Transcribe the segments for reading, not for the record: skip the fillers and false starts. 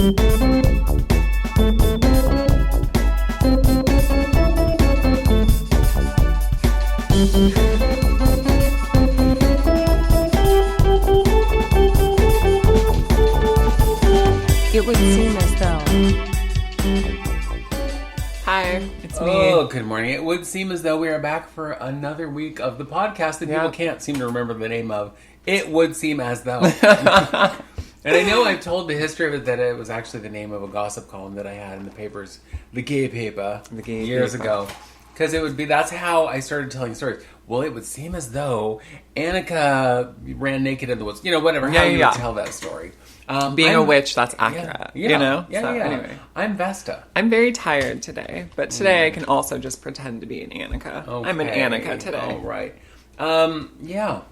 It would seem as though. Hi, it's me. Oh, good morning. It would seem as though we are back for another week of the podcast that people can't seem to remember the name of. It would seem as though. And I know I've told the history of it that it was actually the name of a gossip column that I had in the papers, the gay paper, years ago. Because it would be, that's how I started telling stories. Well, it would seem as though Annika ran naked in the woods. You know, whatever, how you would tell that story. Being a witch, that's accurate. Yeah, you know? Yeah, so, yeah. Anyway. I'm Vesta. I'm very tired today, but today I can also just pretend to be an Annika. Okay. I'm an Annika today. All right. Yeah.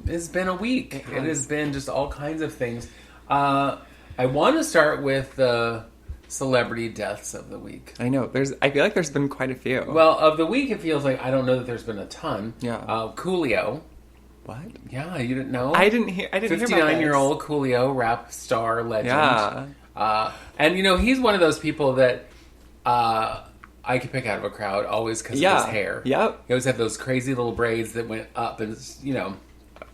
It's been a week. It has been just all kinds of things. I want to start with the celebrity deaths of the week. I know. I feel like there's been quite a few. Well, of the week, it feels like I don't know that there's been a ton. Yeah. Coolio. What? Yeah, you didn't know? I didn't hear about this. 59-year-old Coolio, rap star legend. Yeah. And you know, he's one of those people that I could pick out of a crowd always because of his hair. Yep. He always had those crazy little braids that went up and, you know.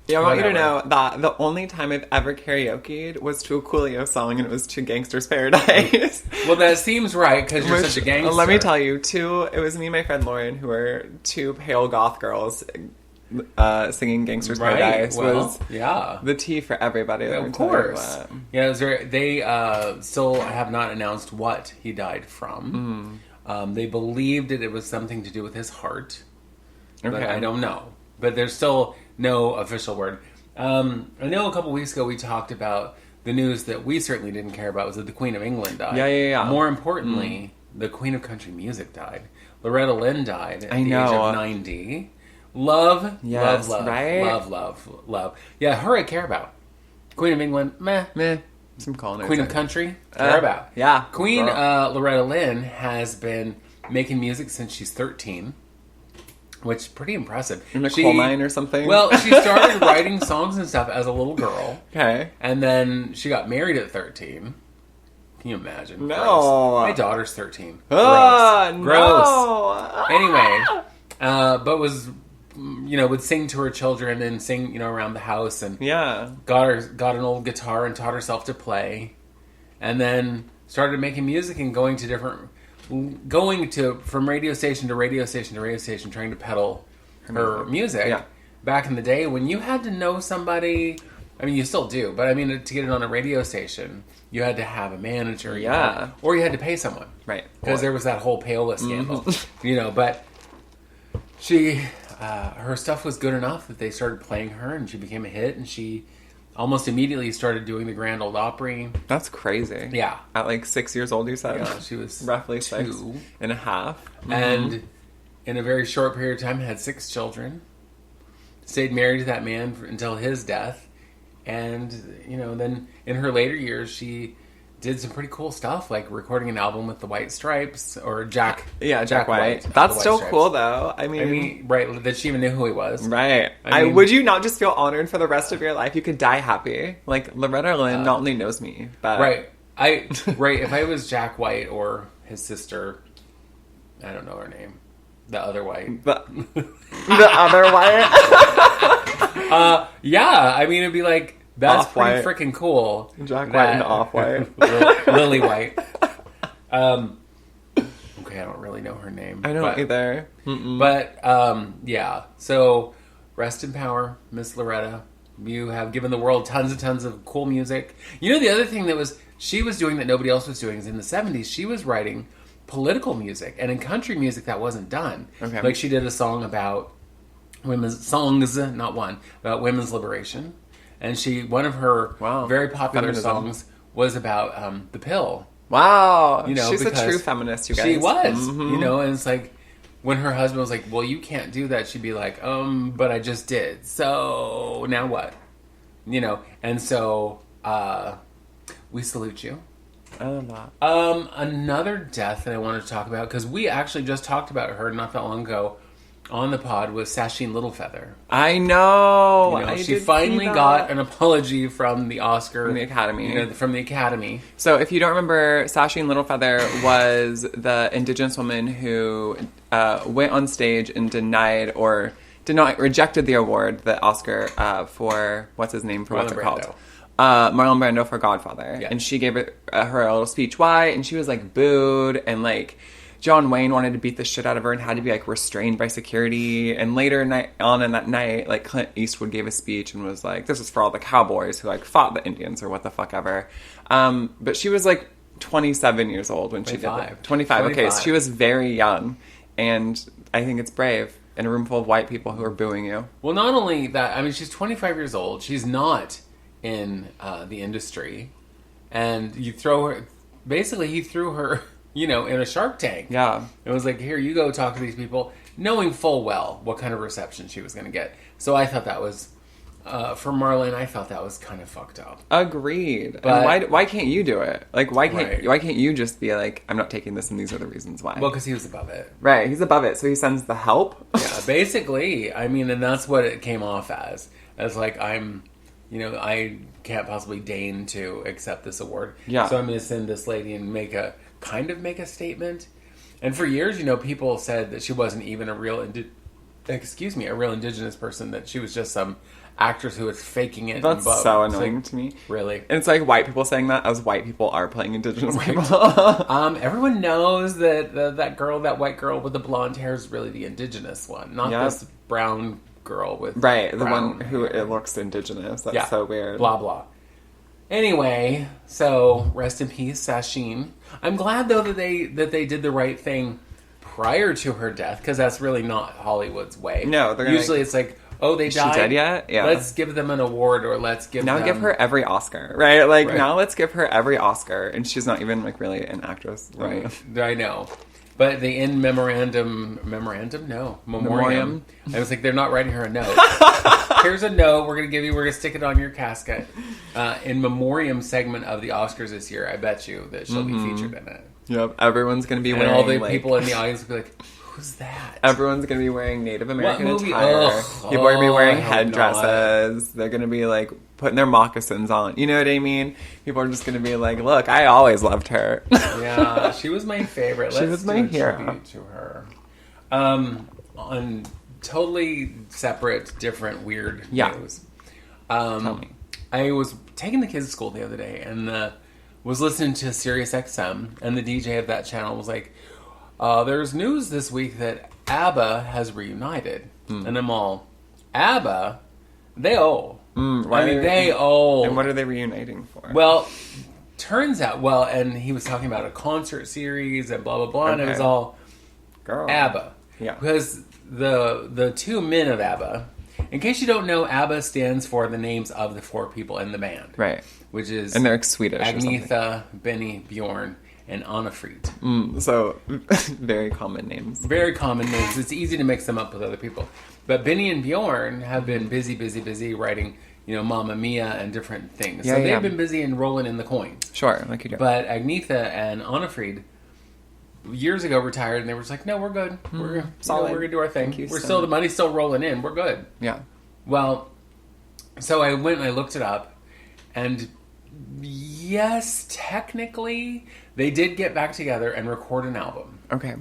Yeah, I want you to know that the only time I've ever karaoke'd was to a Coolio song, and it was to Gangster's Paradise. Well, that seems right, because you're such a gangster. Let me tell you, it was me and my friend Lauren, who were two pale goth girls, singing Gangster's Paradise. Was the tea for everybody. Yeah, of course. Yeah, they still have not announced what he died from. They believed that it was something to do with his heart. But I don't know. But there's still no official word. I know a couple weeks ago we talked about the news that we certainly didn't care about was that the Queen of England died. Yeah. More importantly, the Queen of Country Music died. Loretta Lynn died at the age of 90. Love. Yeah, her I care about. Queen of England, meh. Some calling Queen of Country, care about. Yeah. Queen Loretta Lynn has been making music since she's 13. Which is pretty impressive. In a coal mine or something? Well, she started writing songs and stuff as a little girl. Okay. And then she got married at 13. Can you imagine? No. Gross. My daughter's 13. Gross. No. Anyway, but was, you know, would sing to her children and sing, you know, around the house. And got an old guitar and taught herself to play. And then started making music and going from radio station to radio station to radio station, trying to peddle her music. Yeah. Back in the day, when you had to know somebody, I mean, you still do, but I mean, to get it on a radio station, you had to have a manager, or you had to pay someone, right? Because there was that whole Payola scandal, you know. But her stuff was good enough that they started playing her, and she became a hit, and she almost immediately started doing the Grand Ole Opry. That's crazy. Yeah. At like 6 years old, you said? Yeah, she was roughly 2 and a half. And in a very short period of time had 6 children. Stayed married to that man until his death. And, you know, then in her later years, she did some pretty cool stuff, like recording an album with the White Stripes, or Jack White. That's still cool, though. I mean, right, that she even knew who he was. Right. Would you not just feel honored for the rest of your life? You could die happy. Like, Loretta Lynn not only knows me, but... Right. If I was Jack White or his sister, I don't know her name. The other White. The other White? Yeah, I mean, it'd be like, that's Off-White. pretty freaking cool. Jack White and Off-White. Lily White. Okay, I don't really know her name. I don't either. But, yeah. So, rest in power, Miss Loretta. You have given the world tons and tons of cool music. You know, the other thing that she was doing that nobody else was doing is in the 70s, she was writing political music. And in country music, that wasn't done. Okay. Like, she did a song about women's liberation. And one of her very popular songs was about the pill. Wow. You know, she's a true feminist, you guys. She was, you know, and it's like, when her husband was like, well, you can't do that, she'd be like, but I just did. So, now what? You know, and so, we salute you. I love that. Another death that I wanted to talk about, because we actually just talked about her not that long ago, on the pod was Sasheen Littlefeather. I know. She finally got an apology from the Oscar. From the Academy. From the Academy. So if you don't remember, Sasheen Littlefeather was the Indigenous woman who went on stage and rejected the award, the Oscar, for, what's his name, for what's it called? Marlon Brando for Godfather. Yeah. And she gave her a little speech why, and she was, like, booed, and, like, John Wayne wanted to beat the shit out of her and had to be, like, restrained by security. And later in that night, like, Clint Eastwood gave a speech and was like, this is for all the cowboys who, like, fought the Indians or what the fuck ever. But she was, like, 27 years old when she did it. 25. Okay, so she was very young. And I think it's brave in a room full of white people who are booing you. Well, not only that, I mean, she's 25 years old. She's not in the industry. And you throw her... Basically, he threw her... in a Shark Tank. Yeah. It was like, here, you go talk to these people, knowing full well what kind of reception she was going to get. So I thought that was, for Marlon, I thought that was kind of fucked up. Agreed. But and why can't you do it? Like, why can't you just be like, I'm not taking this and these are the reasons why? Well, because he was above it. Right, he's above it, so he sends the help. Yeah, basically. I mean, and that's what it came off as. As like, I can't possibly deign to accept this award. Yeah. So I'm going to send this lady and make a statement. And for years, people said that she wasn't even a real Indigenous person, that she was just some actress who was faking it. That's so annoying to me. Really. And it's like white people saying that as white people are playing Indigenous people. Everyone knows that that white girl with the blonde hair is really the Indigenous one, not this brown girl with the one who it looks Indigenous. That's so weird. Blah, blah. Anyway, so rest in peace, Sasheen. I'm glad though that they did the right thing prior to her death, because that's really not Hollywood's way. No, they're usually it's like, oh, they died. She dead yet? Yeah. Let's give them an award, or let's give give her every Oscar, right? Like now, let's give her every Oscar, and she's not even like really an actress, right? I know. But the in memoriam. I was like, they're not writing her a note. Here's a note. We're gonna stick it on your casket. In memoriam segment of the Oscars this year, I bet you that she'll be featured in it. Yep, everyone's gonna be wearing. And all the people in the audience will be like, "Who's that?" Everyone's gonna be wearing Native American attire. People are gonna be wearing headdresses. They're gonna be like putting their moccasins on. You know what I mean? People are just gonna be like, "Look, I always loved her." Yeah, she was my favorite. She was my hero. Tribute to her. On totally separate, different, weird news. Tell me. I was taking the kids to school the other day and was listening to Sirius XM, and the DJ of that channel was like, there's news this week that Abba has reunited. And I'm all, Abba? They owe. They owe. And what are they reuniting for? Well, turns out, and he was talking about a concert series and blah, blah, blah, and it was all Abba. Yeah. Because the two men of Abba, in case you don't know, Abba stands for the names of the four people in the band. Right. Which is... And they're Swedish Agnetha, Benny, Bjorn, and Anna-Frid. So, very common names. Very common names. It's easy to mix them up with other people. But Benny and Bjorn have been busy writing, Mamma Mia and different things. Yeah, so they've been busy and rolling in the coin. Sure, like you do. But Agnetha and Anna-Frid years ago retired, and they were just like, no, we're good. We're solid. We're going to do our thing. The money's still rolling in. We're good. Yeah. Well, so I went and I looked it up, and yes, technically, they did get back together and record an album. Okay.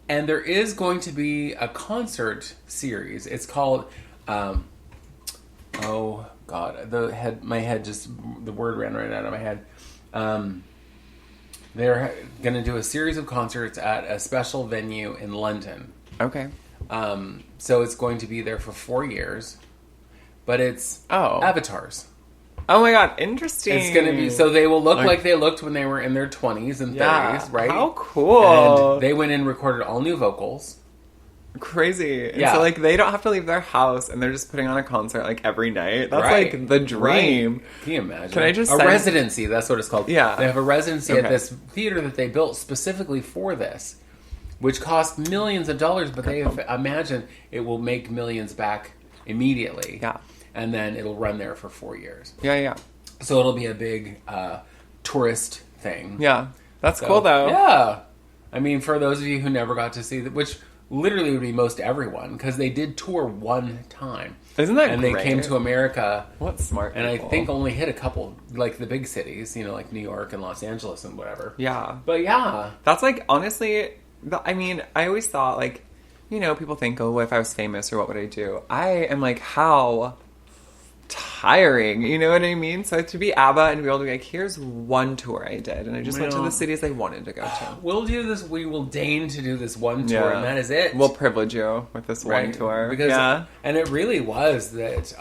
And there is going to be a concert series. It's called, oh God, the word ran right out of my head. They're going to do a series of concerts at a special venue in London. Okay. So it's going to be there for 4 years. But it's avatars. Oh my God, interesting. It's going to be, so they will look like they looked when they were in their 20s and 30s, right? How cool. And they went in and recorded all new vocals. Crazy. And so they don't have to leave their house, and they're just putting on a concert every night. That's like the dream. Right. Can you imagine? Can I just residency, that's what it's called. Yeah. They have a residency at this theater that they built specifically for this, which cost millions of dollars, but they imagine it will make millions back immediately. Yeah. And then it'll run there for 4 years. Yeah, yeah. So it'll be a big tourist thing. Yeah. That's cool, though. Yeah. I mean, for those of you who never got to see which literally would be most everyone, because they did tour one time. Isn't that and great? They came to America. What smart and people. I think only hit a couple, like the big cities, like New York and Los Angeles and whatever. Yeah. But yeah. That's like, honestly, I mean, I always thought, like, people think, oh, if I was famous or what would I do? I am like, how tiring, you know what I mean? So to be Abba and to be able to be like, here's one tour I did, and I just went to the cities I wanted to go to. We'll do this. We will deign to do this one tour, and that is it. We'll privilege you with this one tour. Because, and it really was that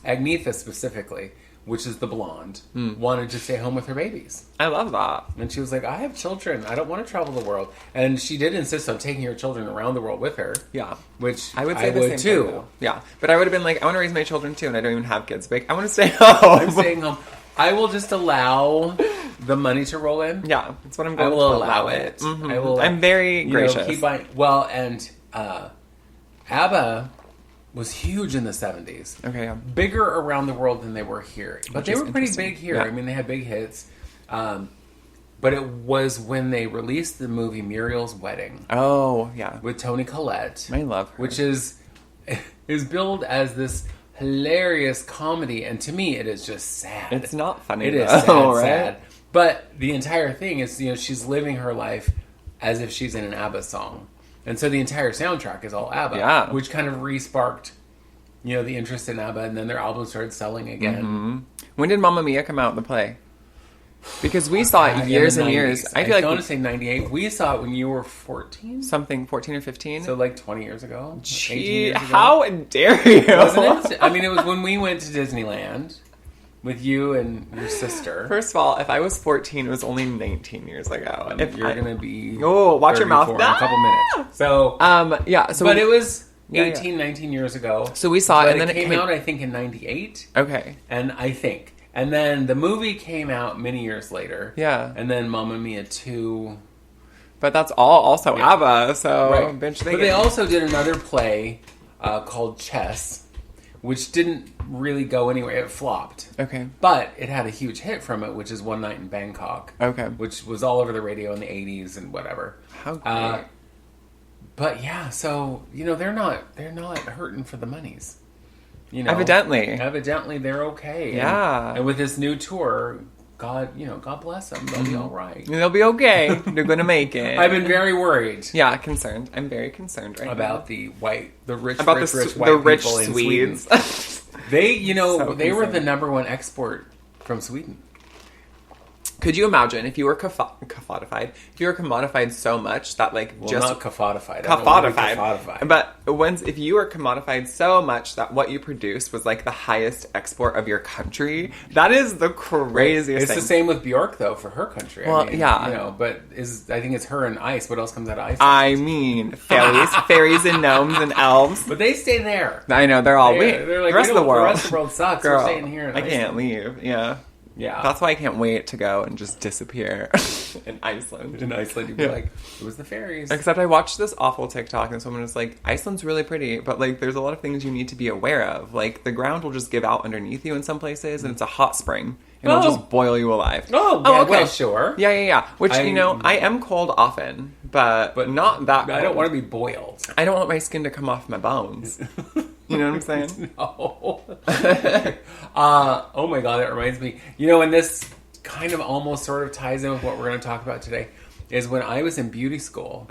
Agnetha specifically, which is the blonde, wanted to stay home with her babies. I love that. And she was like, I have children. I don't want to travel the world. And she did insist on taking her children around the world with her. Yeah. Which I would say the same too. Thing, yeah. But I would have been like, I want to raise my children too, and I don't even have kids. But I want to stay home. I'm staying home. I will just allow the money to roll in. Yeah. That's what I'm going to allow. I will allow it. Mm-hmm. I will. I'm very gracious. Keep buying. Well, and Abba was huge in the 70s. Okay, yeah. Bigger around the world than they were here. But they were pretty big here. Yeah. I mean, they had big hits. But it was when they released the movie Muriel's Wedding. Oh, yeah. With Toni Collette. I love her. Which is billed as this hilarious comedy. And to me, it is just sad. It's not funny, It is sad. But the entire thing is, she's living her life as if she's in an ABBA song. And so the entire soundtrack is all ABBA, which kind of re-sparked, the interest in ABBA, and then their album started selling again. Mm-hmm. When did Mamma Mia come out, the play? Because we saw it years and years. I feel like I want to say 98. We saw it when you were 14? Something, 14 or 15? So like 20 years ago? Gee, 18 years ago? How dare you? Wasn't it? I mean, it was when we went to Disneyland. With you and your sister. First of all, if I was 14, it was only 19 years ago. And if you're going to be... Oh, watch your mouth. In a couple minutes. So... yeah. So but it was 18, 19 years ago. So we saw it, and then it came out, I think, in 98. Okay. And then the movie came out many years later. Yeah. And then Mamma Mia 2. But that's all also ABBA, so... But they also did another play called Chess, which didn't really go anywhere. It flopped. Okay. But it had a huge hit from it, which is One Night in Bangkok. Okay. Which was all over the radio in the 80s and whatever. How great. But yeah, so, they're not hurting for the monies. Evidently they're okay. Yeah. And with this new tour, God bless them. They'll be all right. They'll be okay. They're going to make it. I've been very worried. Yeah, concerned. I'm very concerned right about now. the rich rich Swedes. They, they were the number one export from Sweden. Could you imagine if you were commodified? If you were commodified so much that not commodified. Commodified. But if you were commodified so much that what you produced was like the highest export of your country, that is the craziest thing. It's the same with Bjork though for her country. Well, but I think it's her and ice. What else comes out of ice? I mean, fairies and gnomes and elves. But they stay there. I know they're all they're like, the rest of the world. The rest of the world sucks. Girl, we're staying here. In I can't leave. Yeah. Yeah. That's why I can't wait to go and just disappear in Iceland. You'd be like, it was the fairies. Except I watched this awful TikTok and someone was like, Iceland's really pretty, but there's a lot of things you need to be aware of. The ground will just give out underneath you in some places, and it's a hot spring. And it'll just boil you alive. Okay. Well, sure. Yeah. Which, I am cold often, but not that cold. I don't want to be boiled. I don't want my skin to come off my bones. You know what I'm saying? No. Oh my God, that reminds me. And this kind of almost sort of ties in with what we're going to talk about today, is when I was in beauty school,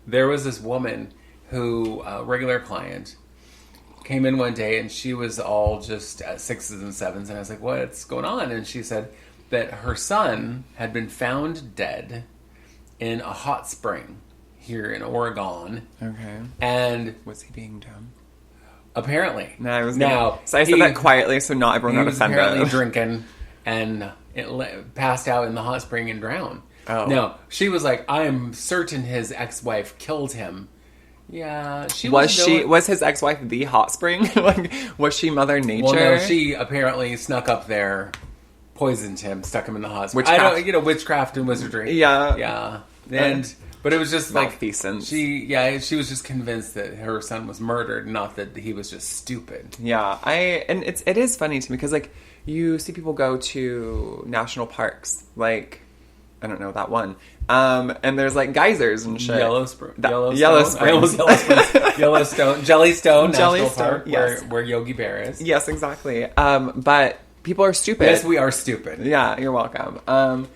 there was this woman who, a regular client, came in one day and she was all just at 6s and 7s, and I was like, what's going on? And she said that her son had been found dead in a hot spring here in Oregon. Okay. And was he being dumb? Apparently. So I said that quietly so not everyone got offended. He was apparently drinking and passed out in the hot spring and drowned. Oh. No, she was like, I am certain his ex-wife killed him. Yeah, was his ex-wife the hot spring? Was she Mother Nature? Well, no, she apparently snuck up there, poisoned him, stuck him in the hospital. Witchcraft and wizardry. Yeah. And but it was just malfeasance. She was just convinced that her son was murdered, not that he was just stupid. Yeah, and it is funny to me because you see people go to national parks I don't know that one. And there's like geysers and shit. Yellowstone. I almost Yellowstone. Jellystone National Park, yes. where Yogi Bear is. Yes, exactly. But people are stupid. Yes, we are stupid. Yeah, you're welcome.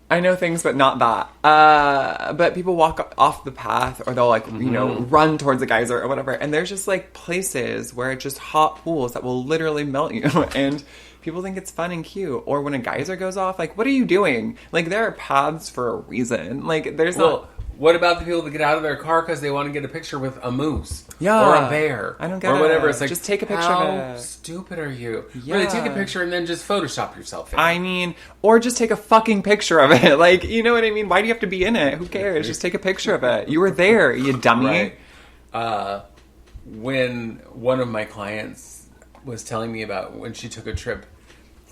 I know things, but not that. But people walk off the path, or they'll like, you know, run towards a geyser or whatever. And there's just like places where it's just hot pools that will literally melt you. And people think it's fun and cute. Or when a geyser goes off, like, what are you doing? Like, there are paths for a reason. Like, there's not... What about the people that get out of their car because they want to get a picture with a moose? Yeah. Or a bear? I don't get it. Or whatever. It's like, just take a picture how of it. stupid are you? Yeah. Really, take a picture and then just Photoshop yourself in. I mean, or just take a fucking picture of it. Like, you know what I mean? Why do you have to be in it? Who cares? Just take a picture of it. You were there, you dummy. Right. When one of my clients was telling me about when she took a trip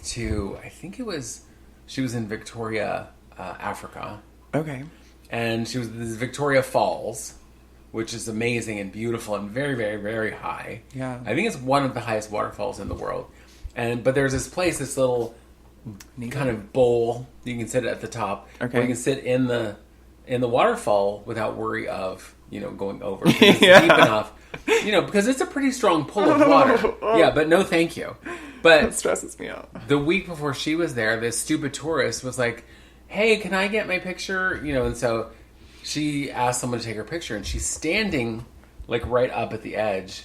to, I think it was, she was in Victoria, Africa. Okay. And she was in this Victoria Falls, which is amazing and beautiful and very, very, very high. Yeah. I think it's one of the highest waterfalls in the world. But there's this place, this little kind of bowl you can sit at the top. Okay. Where you can sit in the waterfall without worry of, you know, going over. It's deep enough. You know, because it's a pretty strong pull of water. Yeah, but no thank you. But it stresses me out. The week before she was there, this stupid tourist was like, hey, can I get my picture? You know, and so she asked someone to take her picture, and she's standing like right up at the edge.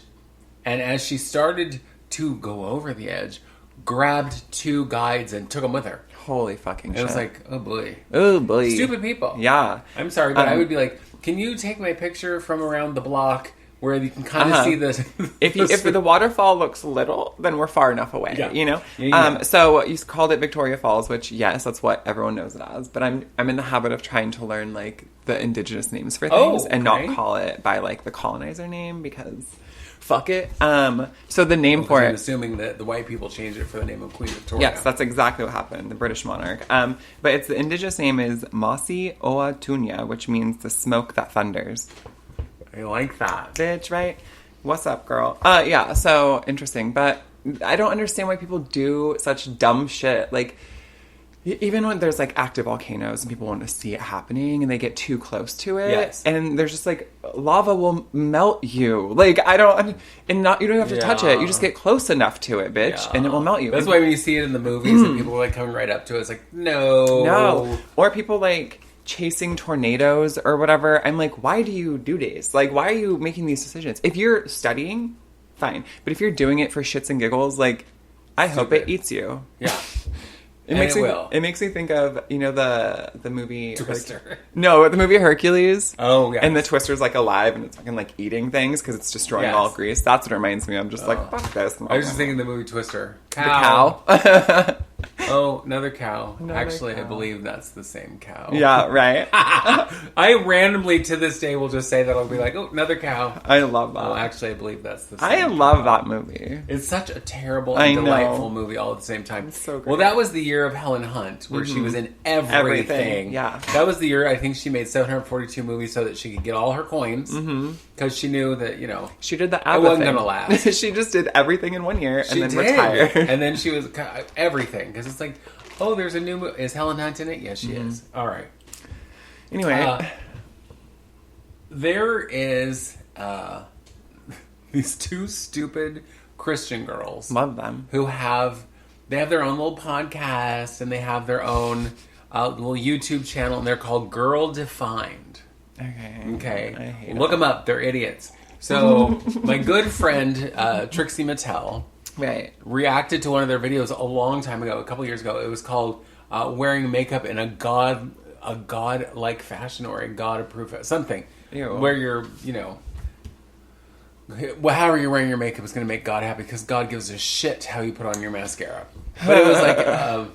And as she started to go over the edge, grabbed two guides and took them with her. Holy fucking shit. It was like, oh boy. Oh boy. Stupid people. Yeah. I'm sorry, but I would be like, can you take my picture from around the block where you can kind of see this? If the waterfall looks little, then we're far enough away, you know? Yeah. So you called it Victoria Falls, which, yes, that's what everyone knows it as. But I'm in the habit of trying to learn, like, the indigenous names for things and not call it by, like, the colonizer name because... Fuck it. So the name for it... I'm assuming that the white people changed it for the name of Queen Victoria. Yes, that's exactly what happened. The British monarch. But it's the indigenous name is Masi Oa Tunya, which means the smoke that thunders. I like that. Bitch, right? What's up, girl? Yeah, so interesting. But I don't understand why people do such dumb shit. Like... Even when there's, like, active volcanoes and people want to see it happening and they get too close to it. Yes. And there's just, like, lava will melt you. Like, you don't have to touch it. You just get close enough to it, bitch, and it will melt you. That's why when you see it in the movies and people are, like, coming right up to it, it's like, no. Or people, like, chasing tornadoes or whatever. I'm like, why do you do this? Like, why are you making these decisions? If you're studying, fine. But if you're doing it for shits and giggles, like, I hope it eats you. Yeah. It makes me think of, you know, the movie... Twister. No, the movie Hercules. Oh, yeah. And the Twister's, like, alive and it's fucking, like, eating things because it's destroying all Greece. That's what it reminds me of. I'm just like, fuck this. I was just thinking the movie Twister. Cow. The cow. Oh, another cow. Actually, I believe that's the same cow. Yeah, right? I randomly, to this day, will just say that. I'll be like, oh, another cow. I love that. Well, actually, I believe that's the same I love that movie. It's such a terrible and delightful movie all at the same time. It's so great. Well, that was the year of Helen Hunt, where she was in everything. Yeah. That was the year, I think she made 742 movies so that she could get all her coins. Because she knew that, you know... She did the Abba It wasn't thing. going to last. She just did everything in 1 year and then did. retired. And then she was... Everything. Because it's like, oh, there's a new movie. Is Helen Hunt in it? Yes, she is. All right. Anyway. There is these two stupid Christian girls. Love them. Who have... They have their own little podcast, and they have their own little YouTube channel, and they're called Girl Defined. Okay. I hate Look them up. They're idiots. So, my good friend, Trixie Mattel, reacted to one of their videos a long time ago, a couple years ago. It was called Wearing Makeup in a God-like fashion, or a God-approved something. Ew. Where you're, you know... Well, however you're wearing your makeup is going to make God happy, because God gives a shit how you put on your mascara. But it was like,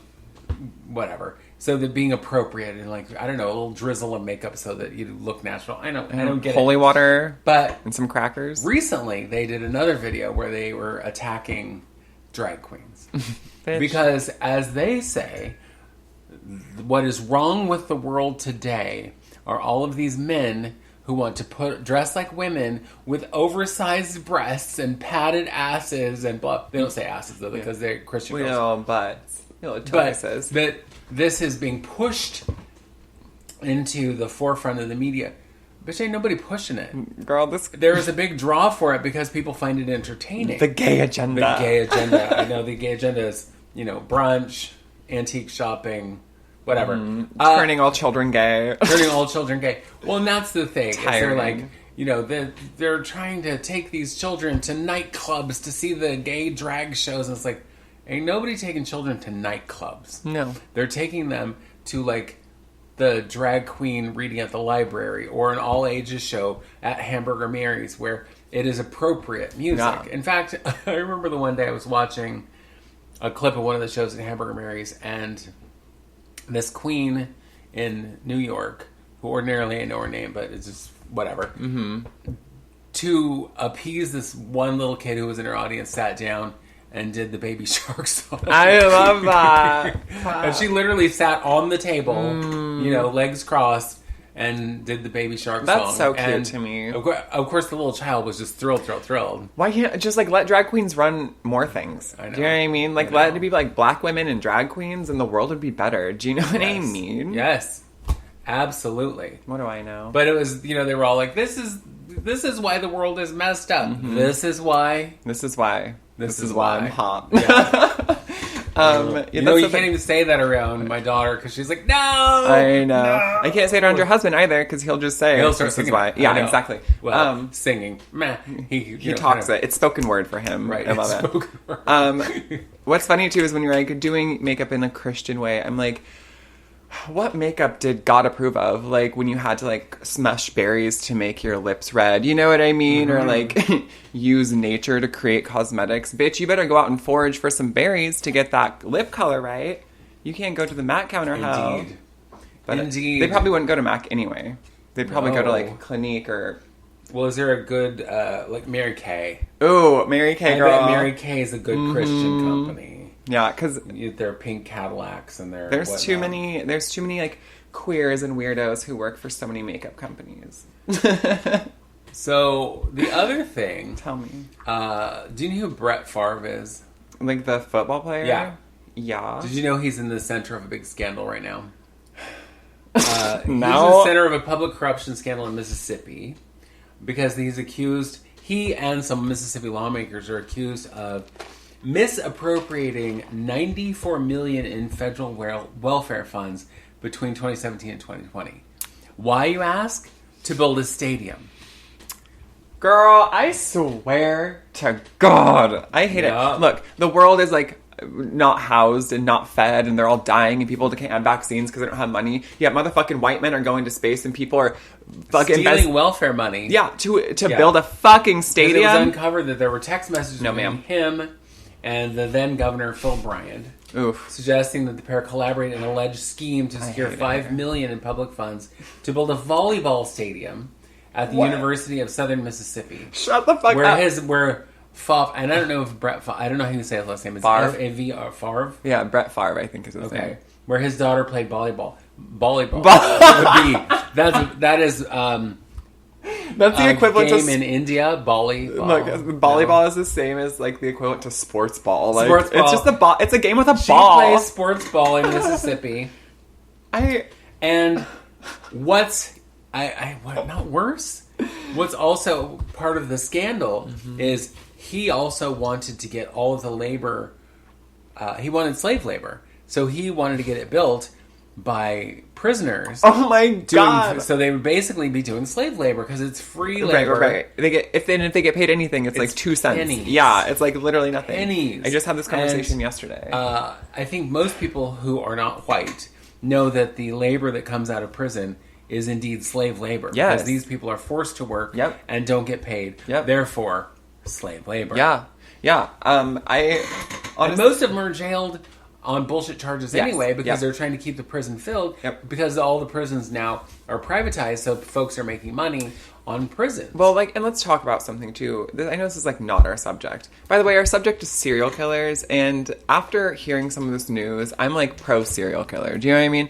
whatever. So that being appropriate and, like, I don't know, a little drizzle of makeup so that you look natural. I don't get holy it. water, but and some crackers. Recently, they did another video where they were attacking drag queens because, as they say, what is wrong with the world today are all of these men who want to dress like women with oversized breasts and padded asses and blah. They don't say asses, though, because they're Christian girls. But that this is being pushed into the forefront of the media. Bitch, ain't nobody pushing it. Girl, there is a big draw for it because people find it entertaining. The gay agenda. I know the gay agenda is, brunch, antique shopping, whatever. Turning all children gay. Turning all children gay. Well, and that's the thing. Tiring. They're like, they're trying to take these children to nightclubs to see the gay drag shows. And it's like, ain't nobody taking children to nightclubs. No. They're taking them to, like, the drag queen reading at the library or an all-ages show at Hamburger Mary's where it is appropriate music. Yeah. In fact, I remember the one day I was watching a clip of one of the shows at Hamburger Mary's, and this queen in New York, who ordinarily I know her name, but it's just whatever, to appease this one little kid who was in her audience, sat down and did the Baby Shark song. I love that. And she literally sat on the table, legs crossed, and did the Baby Shark song. That's so cute to me. Of course, the little child was just thrilled. Why can't just let drag queens run more things? I know. Do you know what I mean? Let it be black women and drag queens, and the world would be better. Do you know what I mean? Yes, absolutely. What do I know? But it was, they were all like, "This is why the world is messed up. Mm-hmm. This is why. This is why I'm hot." Yeah. You can't even say that around my daughter because she's like, "No." I know. No. I can't say it around your husband either because he'll just say, "This is why." Yeah, exactly. Well, singing, meh. He talks it. It's spoken word for him. Right. I love it. What's funny too is when you're like doing makeup in a Christian way, I'm like, what makeup did God approve of? Like when you had to smash berries to make your lips red, you know what I mean? Mm-hmm. Or use nature to create cosmetics. Bitch, you better go out and forage for some berries to get that lip color right. You can't go to the MAC counter. Indeed. But Indeed. They probably wouldn't go to MAC anyway. They'd probably go to Clinique or... Well, is there a good, Mary Kay? Oh, Mary Kay, girl. I bet Mary Kay is a good Christian company. Yeah, because their pink Cadillacs and their there's too many queers and weirdos who work for so many makeup companies. So the other thing, tell me, do you know who Brett Favre is? Like the football player? Yeah. Did you know he's in the center of a big scandal right now? No. He's in the center of a public corruption scandal in Mississippi because he and some Mississippi lawmakers are accused of misappropriating $94 million in federal welfare funds between 2017 and 2020. Why, you ask? To build a stadium. Girl, I swear to God, I hate it. Look, the world is not housed and not fed, and they're all dying, and people can't have vaccines because they don't have money. Yeah, motherfucking white men are going to space, and people are fucking stealing welfare money. Yeah, to build a fucking stadium. It was uncovered that there were text messages between him and the then governor Phil Bryant, suggesting that the pair collaborate in an alleged scheme to secure $5 million in public funds to build a volleyball stadium at the University of Southern Mississippi. Shut the fuck up. Where Favre, and I don't know if Brett Favre, I don't know how you say his last name. It's F-A-V-R, Favre? Yeah, Brett Favre, I think is his name. Where his daughter played volleyball. That is that's the equivalent game in India, volleyball. Look, volleyball is the same as the equivalent to sports ball. Sports ball. It's just a ball. It's a game with a she ball. She plays sports ball in Mississippi. Not worse. What's also part of the scandal is he also wanted to get all of the labor. He wanted slave labor, so he wanted to get it built by prisoners. Oh my God! So they would basically be doing slave labor because it's free labor. Right. They get if they get paid anything, it's 2 cents. Pennies. Yeah, it's literally nothing. Pennies. I just had this conversation yesterday. I think most people who are not white know that the labor that comes out of prison is indeed slave labor. Yes. Because these people are forced to work and don't get paid. Yep. Therefore, slave labor. Yeah. And most of them are jailed on bullshit charges anyway because they're trying to keep the prison filled because all the prisons now are privatized, so folks are making money on prisons. Well, and let's talk about something too. I know this is not our subject. By the way, our subject is serial killers, and after hearing some of this news, I'm pro serial killer. Do you know what I mean?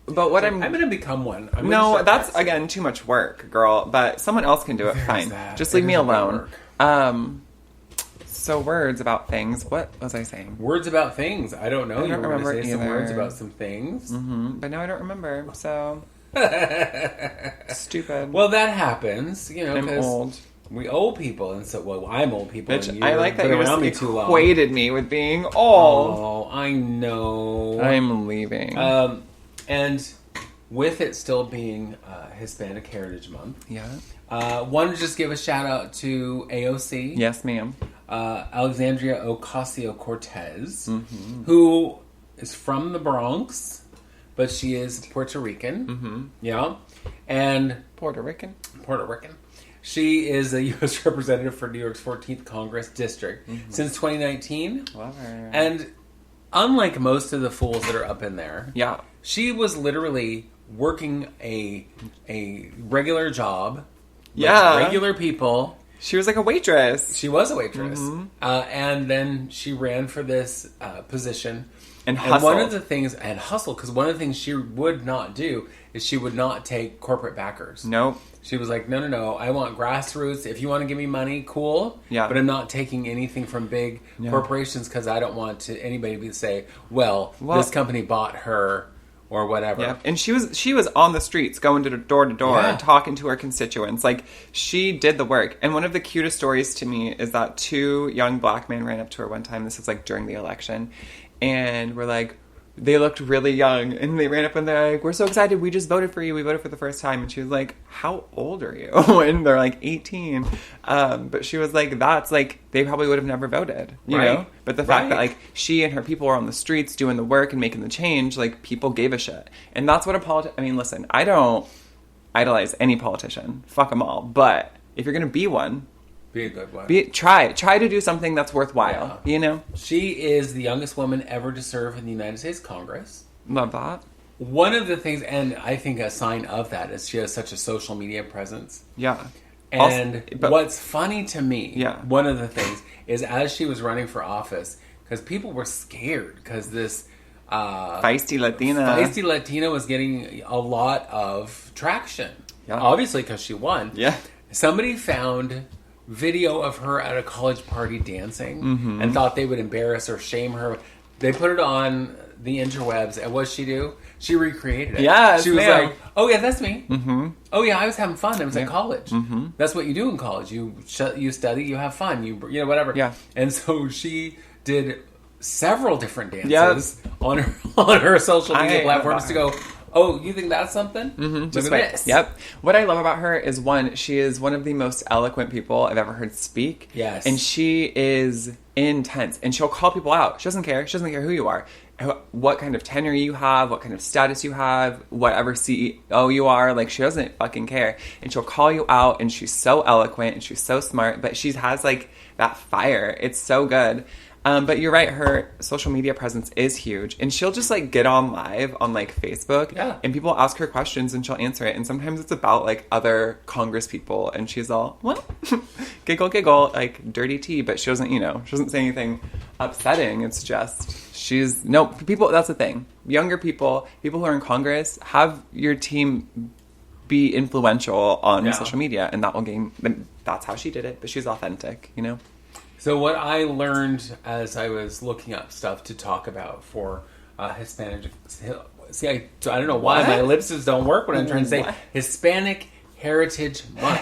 But what I'm going to become one. No, that's again too much work, girl. But someone else can do it. Fine, just leave me alone. So words about things. What was I saying? Words about things. I don't know. I don't remember say either. some words about some things. Mm-hmm. But now I don't remember. So stupid. Well, that happens. You know, I'm old. We old people, and so I'm old people. Bitch, and I like that you around me just too long. equated me with being old. Oh, I know. I'm leaving. And with it still being Hispanic Heritage Month, wanted to just give a shout out to AOC. Yes, ma'am. Alexandria Ocasio-Cortez, who is from the Bronx, but she is Puerto Rican. Mm-hmm. Yeah, and Puerto Rican. She is a U.S. representative for New York's 14th Congress District since 2019. Love her. And unlike most of the fools that are up in there, she was literally working a regular job. Regular people. She was like a waitress. She was a waitress. And then she ran for this position. And hustled. One of the things, because one of the things she would not do is she would not take corporate backers. Nope. She was like, no, I want grassroots. If you want to give me money, cool. Yeah. But I'm not taking anything from big corporations because I don't want anybody to say, well, this company bought her or whatever. Yeah. And she was on the streets going to door talking to her constituents. Like, she did the work. And one of the cutest stories to me is that 2 young black men ran up to her one time. This was like during the election. And we're like, they looked really young, and they ran up and they're like, we're so excited, we just voted for you, we voted for the first time. And she was like, how old are you? And they're like 18. But she was like, that's like, they probably would have never voted, you know? But the fact that like she and her people were on the streets doing the work and making the change, like, people gave a shit. And that's what I mean, listen, I don't idolize any politician, fuck them all, but if you're gonna be one, be a good one. Try to do something that's worthwhile, you know? She is the youngest woman ever to serve in the United States Congress. Love that. One of the things, and I think a sign of that, is she has such a social media presence. Yeah. And what's funny to me, one of the things, is as she was running for office, because people were scared, because this feisty Latina was getting a lot of traction. Yeah. Obviously, because she won. Yeah. Somebody found video of her at a college party dancing and thought they would embarrass or shame her. They put it on the interwebs, and what did she do? She recreated it. Yeah, she was like, "Oh yeah, that's me. Oh yeah, I was having fun. I was at college. That's what you do in college. You study, you have fun. You know whatever." Yeah. And so she did several different dances on her social media platforms to go, oh, you think that's something? Look at this. Yep. What I love about her is, one, she is one of the most eloquent people I've ever heard speak. Yes. And she is intense. And she'll call people out. She doesn't care. She doesn't care who you are. What kind of tenure you have, what kind of status you have, whatever CEO you are. Like, she doesn't fucking care. And she'll call you out, and she's so eloquent, and she's so smart. But she has, like, that fire. It's so good. But you're right, her social media presence is huge. And she'll just, like, get on live on, like, Facebook. Yeah. And people ask her questions, and she'll answer it. And sometimes it's about, like, other Congress people. And she's all, what? Giggle, giggle, like, dirty tea. But she doesn't, she doesn't say anything upsetting. It's just, people, that's the thing. Younger people who are in Congress, have your team be influential on social media. And that will gain, that's how she did it. But she's authentic, So what I learned as I was looking up stuff to talk about for Hispanic... See, I don't know why my lips just don't work when I'm trying to say Hispanic Heritage Month.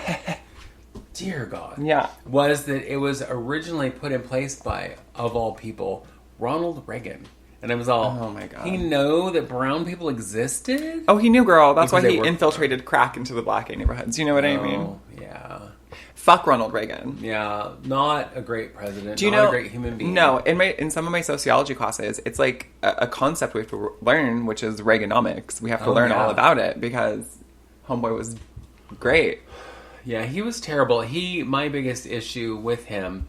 Dear God. Yeah. Was that it was originally put in place by, of all people, Ronald Reagan. And I was all, oh my God. He knew that brown people existed? Oh, he knew, girl. That's why he infiltrated crack into the black neighborhoods. You know what I mean? Yeah. Fuck Ronald Reagan. Yeah, not a great president. Not a great human being. No, in some of my sociology classes, it's like a concept we have to learn, which is Reaganomics. We have to learn all about it because homeboy was great. Yeah, he was terrible. My biggest issue with him,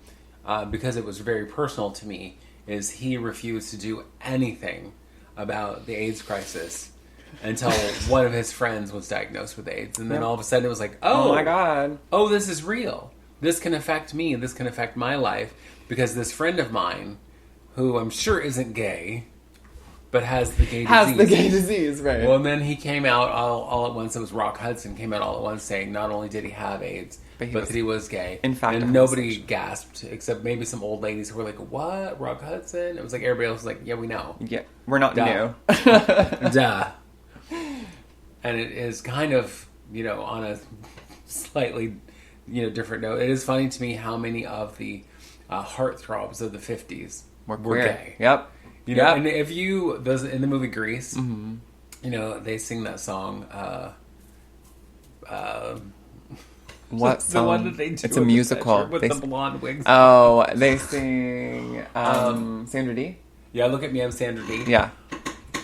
because it was very personal to me, is he refused to do anything about the AIDS crisis until one of his friends was diagnosed with AIDS. And then all of a sudden it was like, oh my God. Oh, this is real. This can affect me. This can affect my life. Because this friend of mine, who I'm sure isn't gay, but has the gay disease. Has the gay disease, right. Well, and then he came out all at once. It was Rock Hudson came out all at once saying not only did he have AIDS, but that he was gay. In fact, and nobody gasped except maybe some old ladies who were like, "What? Rock Hudson?" It was like everybody else was like, "Yeah, we know." Yeah, we're not new. Duh. And it is kind of, on a slightly, different note. It is funny to me how many of the heartthrobs of the 50s were gay. Yep. And if those in the movie Grease, they sing that song. What the song? one that they do? It's a musical with the blonde wigs. Oh, they sing Sandra Dee. Yeah, Look at Me, I'm Sandra Dee. Yeah.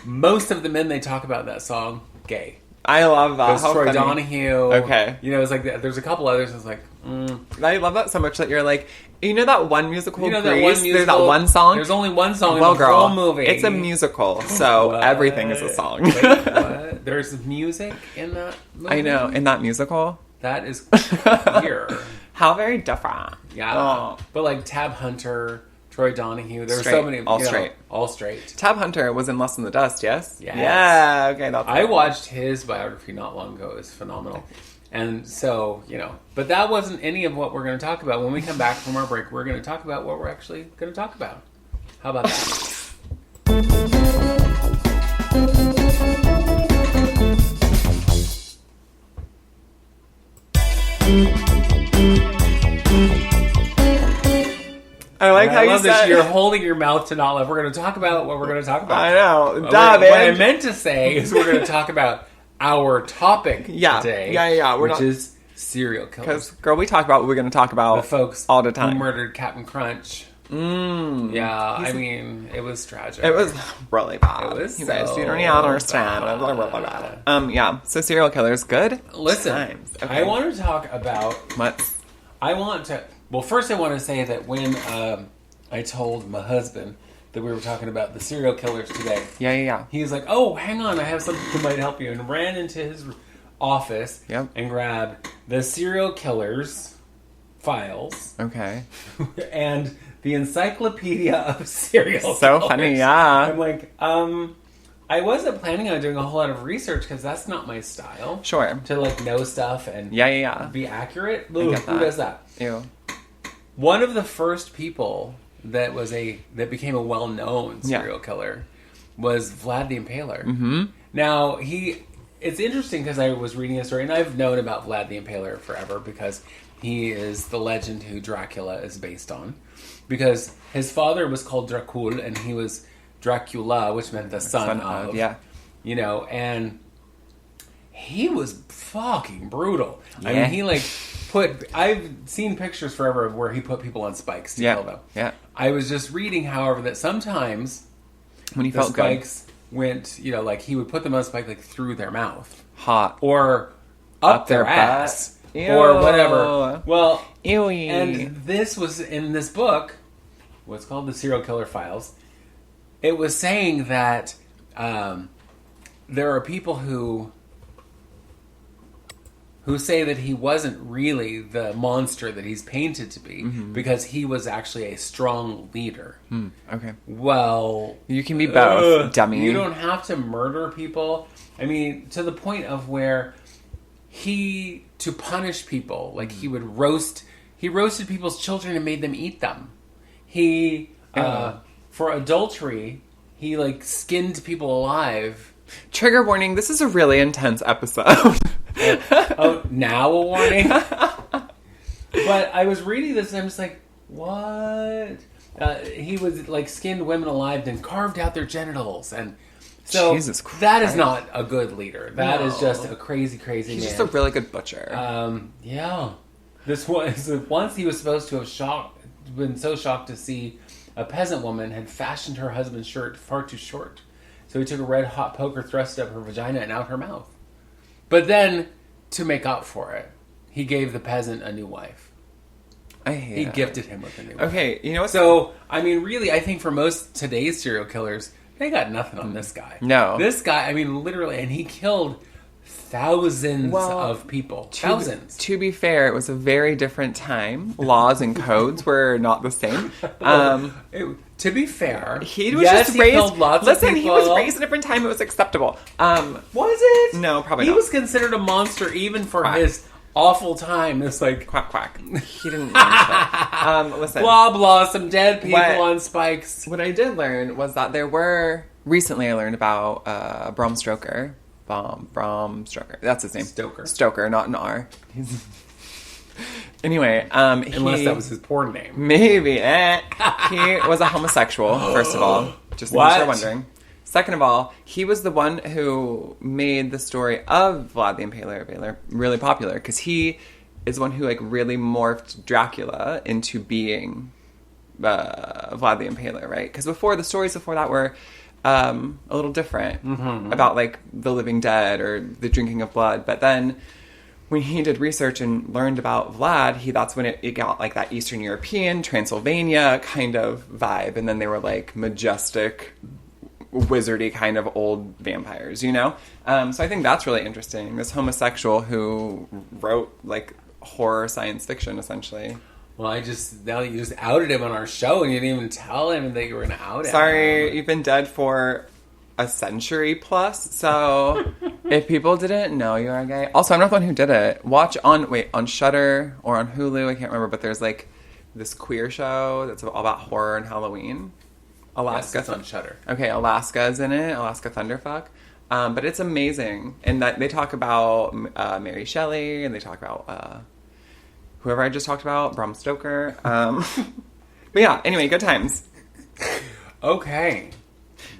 Most of the men they talk about in that song, gay. I love that. It was Troy Donahue. Okay. It's like there's a couple others. I was like, I love that so much that you're like, that one musical, that Grease? one musical, there's that one song. There's only one song well, in the girl, whole movie. It's a musical, so everything is a song. Wait, what? There's music in that movie? I know, in that musical. That is weird. How very different. Yeah. Oh. But like Tab Hunter, Troy Donahue, there were Straight. so many. All straight. All straight. Tab Hunter was in Less Than the Dust, yes? Yes. Yeah, okay. That's I watched his biography not long ago. It was phenomenal. And so, but that wasn't any of what we're going to talk about. When we come back from our break, we're going to talk about what we're actually going to talk about. How about that? I like how you said you're holding your mouth to not laugh. We're going to talk about what we're going to talk about. I know. What I meant to say is we're going to talk about our topic today. Yeah. Which is serial killers. Because, girl, we talk about what we're going to talk about the folks all the time. Who murdered Captain Crunch. Yeah, it was tragic. It was really bad. It was you guys, so you don't understand. It was really bad. Yeah, so serial killers, good? Listen, times. Okay. I want to talk about... What? Well, first I want to say that when I told my husband that we were talking about the serial killers today... Yeah. He was like, oh, hang on, I have something that might help you. And ran into his office and grabbed the serial killers files. Okay. And the encyclopedia of serial killers. So funny, yeah. I'm like, I wasn't planning on doing a whole lot of research because that's not my style. Sure. To know stuff and be accurate. Who does that? Ew. One of the first people that became a well-known serial killer was Vlad the Impaler. Mm-hmm. Now it's interesting because I was reading a story and I've known about Vlad the Impaler forever because he is the legend who Dracula is based on. Because his father was called Dracul and he was Dracula, which meant the son of. Yeah. And he was fucking brutal. Yeah. I mean, I've seen pictures forever of where he put people on spikes to kill them. Yeah. I was just reading, however, that sometimes when he felt spikes went, he would put them on a spike through their mouth. Hot. Or up their ass. Or whatever. Well, ew-y. And this was in this book, what's called the Serial Killer Files. It was saying that there are people who say that he wasn't really the monster that he's painted to be because he was actually a strong leader. Okay. Well, you can be both, dummy. You don't have to murder people. I mean, to the point of where to punish people, he would roasted people's children and made them eat them. He, for adultery, he skinned people alive. Trigger warning, this is a really intense episode. Now a warning? But I was reading this and I'm just like, what? He would skinned women alive and carved out their genitals. And so Jesus Christ. That is not a good leader. That is just a crazy man. He's just a really good butcher. Yeah. This was once he was supposed to have been so shocked to see a peasant woman had fashioned her husband's shirt far too short. So he took a red hot poker, thrust it up her vagina and out her mouth. But then, to make up for it, he gave the peasant a new wife. He gifted him with a new wife. Okay, you know what? So, I mean, really, I think for most today's serial killers, they got nothing on this guy. No. This guy, I mean, literally, and he killed thousands of people. Thousands. To be fair, it was a very different time. Laws and codes were not the same. To be fair, he was just raised. Killed lots of people. He was raised at a different time. It was acceptable. Was it? No, probably not. He not. was considered a monster even for his awful time. It's like quack quack. He didn't learn shit. Listen, blah blah. Some dead people on spikes. What I did learn was that there were recently. I learned about Bram Stoker. Bram Stoker. That's his name. Stoker, not an R. Anyway, unless that was his porn name. Maybe. He was a homosexual, first of all. Just in case you're wondering. Second of all, he was the one who made the story of Vlad the Impaler really popular, because he is the one who, like, really morphed Dracula into being Vlad the Impaler, right? Because the stories before that were a little different about, like, the living dead or the drinking of blood. But then when he did research and learned about Vlad, that's when it got, like, that Eastern European, Transylvania kind of vibe. And then they were, like, majestic, wizardy kind of old vampires, you know? So I think that's really interesting. This homosexual who wrote, like, horror science fiction, essentially. Well, now that you just outed him on our show and you didn't even tell him that you were going to out him. Sorry, you've been dead for a century plus, so if people didn't know you are gay. Also, I'm not the one who did it. Watch on Shudder or on Hulu, I can't remember, but there's, like, this queer show that's all about horror and Halloween. Alaska. Yes, it's on Shudder. Okay, Alaska is in it. Alaska Thunderfuck. But it's amazing. And that they talk about Mary Shelley, and they talk about whoever I just talked about, Bram Stoker. But yeah, anyway, good times. Okay.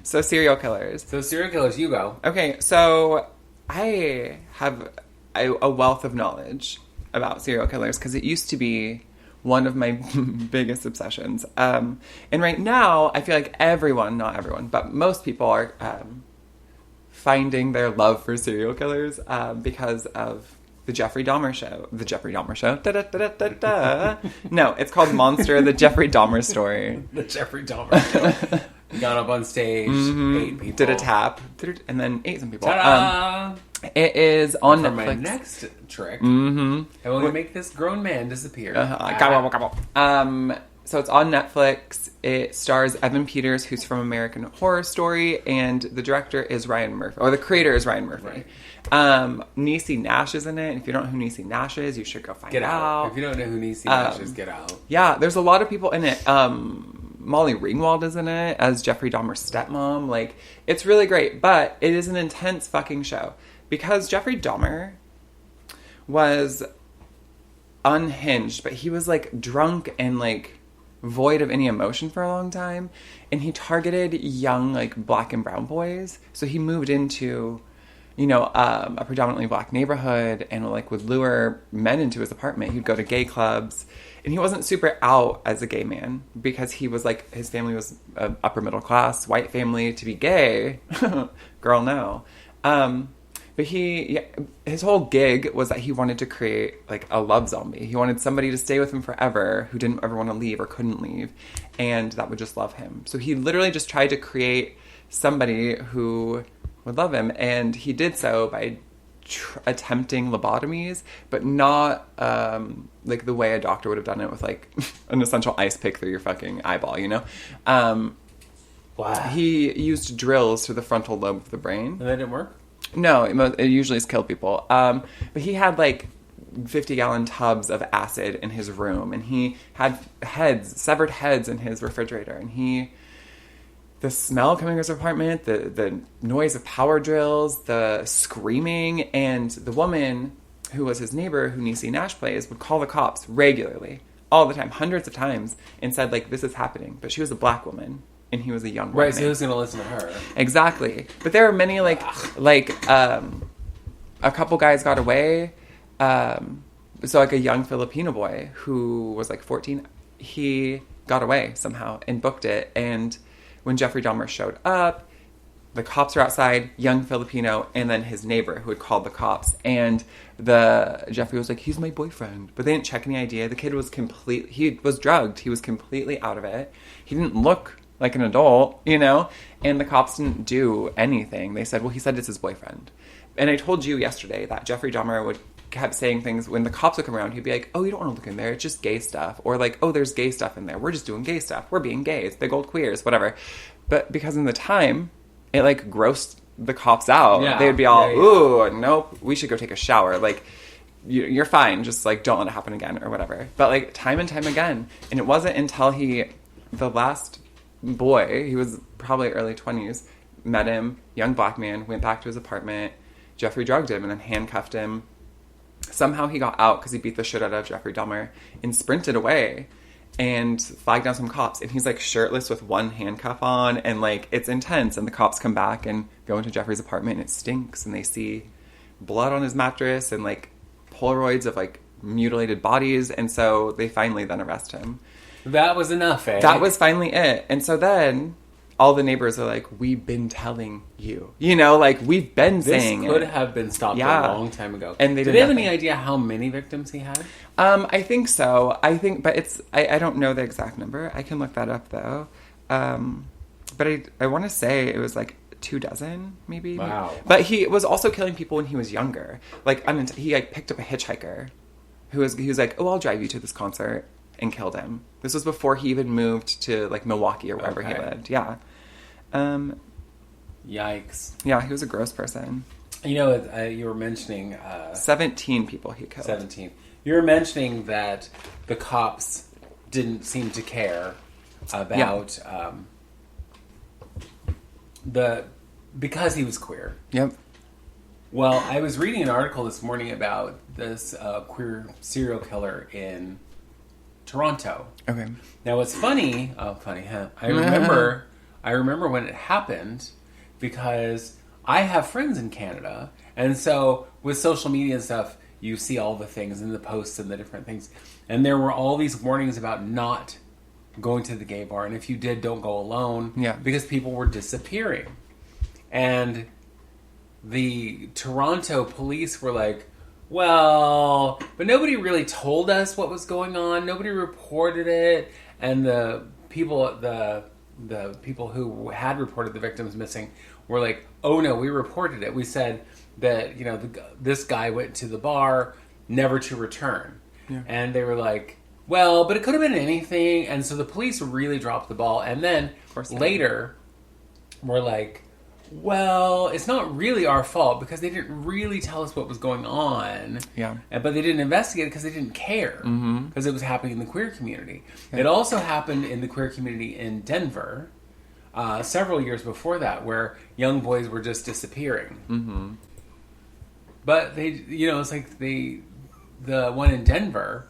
So serial killers, you go. Okay, so I have a wealth of knowledge about serial killers because it used to be one of my biggest obsessions. And right now, I feel like not everyone, but most people are finding their love for serial killers because of the Jeffrey Dahmer show. The Jeffrey Dahmer show. Da-da-da-da-da-da. No, it's called Monster, the Jeffrey Dahmer story. The Jeffrey Dahmer show. He got up on stage, ate people. Did a tap, and then ate some people. Ta-da! It is on For Netflix. my next trick, I'm going to make this grown man disappear. So it's on Netflix. It stars Evan Peters, who's from American Horror Story, and the director is Ryan Murphy, or the creator is Ryan Murphy. Right. Niecy Nash is in it, and if you don't know who Niecy Nash is, you should go find out. If you don't know who Niecy Nash is, get out. Yeah, there's a lot of people in it. Molly Ringwald is in it as Jeffrey Dahmer's stepmom. Like, it's really great, but it is an intense fucking show. Because Jeffrey Dahmer was unhinged, but he was, like, drunk and, like, void of any emotion for a long time. And he targeted young, like, black and brown boys. So he moved into, you know, a predominantly black neighborhood and, like, would lure men into his apartment. He'd go to gay clubs. And he wasn't super out as a gay man because he was, like, his family was upper middle class, white family. To be gay, girl, no. But his whole gig was that he wanted to create, like, a love zombie. He wanted somebody to stay with him forever who didn't ever want to leave or couldn't leave, and that would just love him. So he literally just tried to create somebody who would love him, and he did so by attempting lobotomies, but not like the way a doctor would have done it with, like, an essential ice pick through your fucking eyeball, you know? Wow. He used drills to the frontal lobe of the brain. And that didn't work? No, it usually has killed people. But he had, like, 50-gallon tubs of acid in his room, and he had severed heads in his refrigerator, and the smell coming from his apartment, the noise of power drills, the screaming, and the woman who was his neighbor, who Niecy Nash plays, would call the cops regularly, all the time, hundreds of times, and said, like, this is happening. But she was a black woman. And he was a young white man. So who's going to listen to her? Exactly. But there are many, like a couple guys got away. So, like, a young Filipino boy who was, like, 14, he got away somehow and booked it. And when Jeffrey Dahmer showed up, the cops were outside, young Filipino, and then his neighbor who had called the cops. And Jeffrey was like, he's my boyfriend. But they didn't check any ID. The kid was he was drugged. He was completely out of it. He didn't look like an adult, you know? And the cops didn't do anything. They said, well, he said it's his boyfriend. And I told you yesterday that Jeffrey Dahmer would kept saying things when the cops would come around. He'd be like, oh, you don't want to look in there. It's just gay stuff. Or like, oh, there's gay stuff in there. We're just doing gay stuff. We're being gays, big old queers, whatever. But because in the time, it like grossed the cops out. Yeah. They would be all, ooh, nope, we should go take a shower. Like, you're fine. Just like, don't let it happen again or whatever. But like time and time again. And it wasn't until the last boy, he was probably early 20s, met him, young black man, went back to his apartment. Jeffrey drugged him and then handcuffed him. Somehow he got out because he beat the shit out of Jeffrey Dahmer and sprinted away and flagged down some cops. And he's like shirtless with one handcuff on, and like it's intense. And the cops come back and go into Jeffrey's apartment and it stinks, and they see blood on his mattress and like Polaroids of like mutilated bodies. And so they finally then arrest him. That was enough, eh? That was finally it. And so then all the neighbors are like, we've been telling you. You know, like, we've been saying it. This could have been stopped a long time ago. And did they have any idea how many victims he had? I think so. But it's, I don't know the exact number. I can look that up, though. But I want to say it was like 24, maybe. Wow. But he was also killing people when he was younger. Like, he like picked up a hitchhiker he was like, oh, I'll drive you to this concert, and killed him. This was before he even moved to like Milwaukee or wherever he lived. Yeah. Yikes. Yeah, he was a gross person. You know, you were mentioning 17 people he killed. 17. You were mentioning that the cops didn't seem to care about because he was queer. Yep. Well, I was reading an article this morning about this queer serial killer in Toronto. Okay. Now, what's funny? Oh, funny, huh? I remember when it happened because I have friends in Canada, and so with social media and stuff, you see all the things and the posts and the different things, and there were all these warnings about not going to the gay bar, and if you did, don't go alone. Yeah. Because people were disappearing, and the Toronto police were like, well, but nobody really told us what was going on. Nobody reported it. And the people who had reported the victims missing were like, oh no, we reported it. We said that, you know, this guy went to the bar, never to return. Yeah. And they were like, well, but it could have been anything. And so the police really dropped the ball. And then later were like, well, it's not really our fault because they didn't really tell us what was going on. Yeah. But they didn't investigate it because they didn't care. Because it was happening in the queer community. Yeah. It also happened in the queer community in Denver several years before that, where young boys were just disappearing. Mm-hmm. But they, you know, it's like the one in Denver,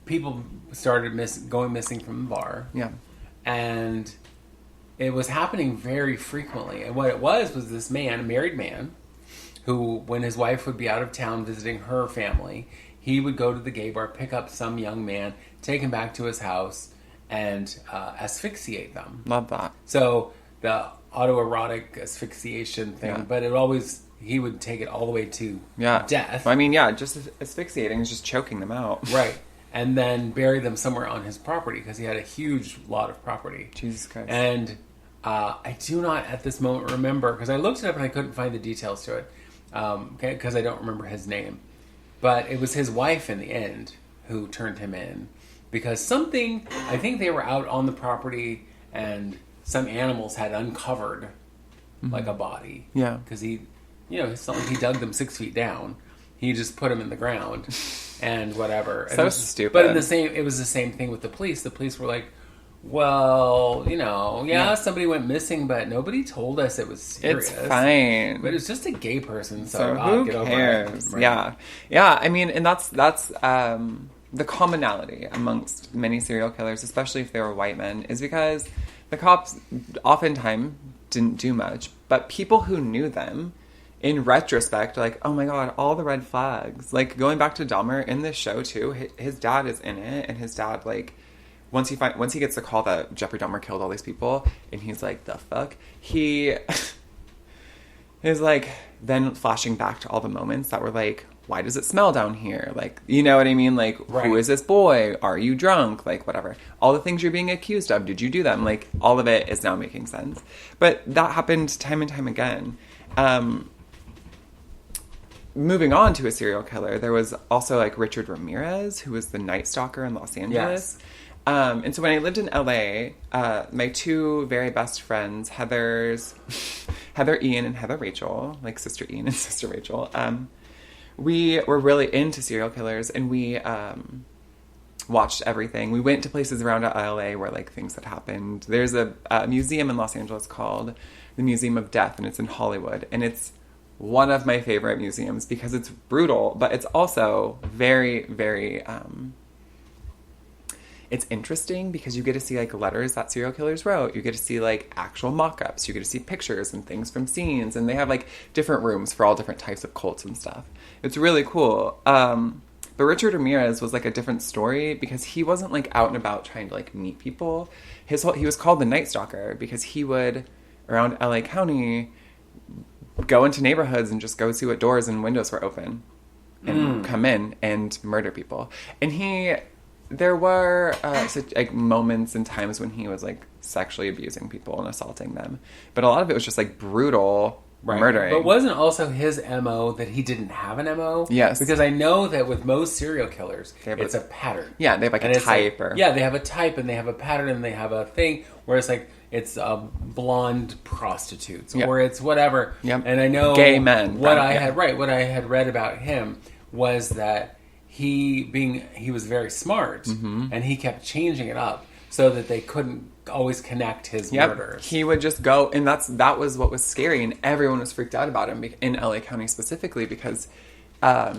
people started going missing from the bar. Yeah. And it was happening very frequently. And what it was this man, a married man, who, when his wife would be out of town visiting her family, he would go to the gay bar, pick up some young man, take him back to his house, and asphyxiate them. Love that. So the autoerotic asphyxiation thing, but he would take it all the way to death. I mean, just asphyxiating is just choking them out. Right. And then bury them somewhere on his property because he had a huge lot of property. Jesus Christ. And I do not at this moment remember, because I looked it up and I couldn't find the details to it, because I don't remember his name. But it was his wife in the end who turned him in. Because I think they were out on the property and some animals had uncovered like a body. Yeah. Because it's not like he dug them 6 feet down. He just put them in the ground. And whatever. So stupid. But it was the same thing with the police. The police were like, well, somebody went missing, but nobody told us it was serious. It's fine. But it's just a gay person, so who get cares? over it. Right? Yeah. Yeah, I mean, and that's the commonality amongst many serial killers, especially if they were white men, is because the cops oftentimes didn't do much, but people who knew them, in retrospect, like, oh my god, all the red flags. Like, going back to Dahmer, in this show, too, his dad is in it, and his dad, like, once he gets the call that Jeffrey Dahmer killed all these people, and he's like, the fuck? He is, like, then flashing back to all the moments that were like, why does it smell down here? Like, you know what I mean? Like, Who is this boy? Are you drunk? Like, whatever. All the things you're being accused of, did you do them? Like, all of it is now making sense. But that happened time and time again. moving on to a serial killer, there was also like Richard Ramirez, who was the Night Stalker in Los Angeles. Yes. And so when I lived in LA, my two very best friends, Heather Ian and Heather Rachel, like Sister Ian and Sister Rachel, we were really into serial killers, and we watched everything. We went to places around LA where like things had happened. There's a museum in Los Angeles called the Museum of Death, and it's in Hollywood, and it's one of my favorite museums because it's brutal, but it's also very, very it's interesting because you get to see like letters that serial killers wrote. You get to see like actual mock-ups. You get to see pictures and things from scenes, and they have like different rooms for all different types of cults and stuff. It's really cool. But Richard Ramirez was like a different story because he wasn't like out and about trying to like meet people. He was called the Night Stalker because he would, around LA County, go into neighborhoods and just go see what doors and windows were open and come in and murder people. And there were like moments and times when he was like sexually abusing people and assaulting them, but a lot of it was just like brutal murdering. But wasn't also his MO that he didn't have an MO? Yes, because I know that with most serial killers, it's a pattern. Yeah, they have like a type, they have a type and they have a pattern and they have a thing where it's like it's blonde prostitutes or it's whatever. Yep. And I know gay men. What I had read about him was that he was very smart, and he kept changing it up so that they couldn't always connect his murders. He would just go, and that was what was scary, and everyone was freaked out about him in LA County specifically because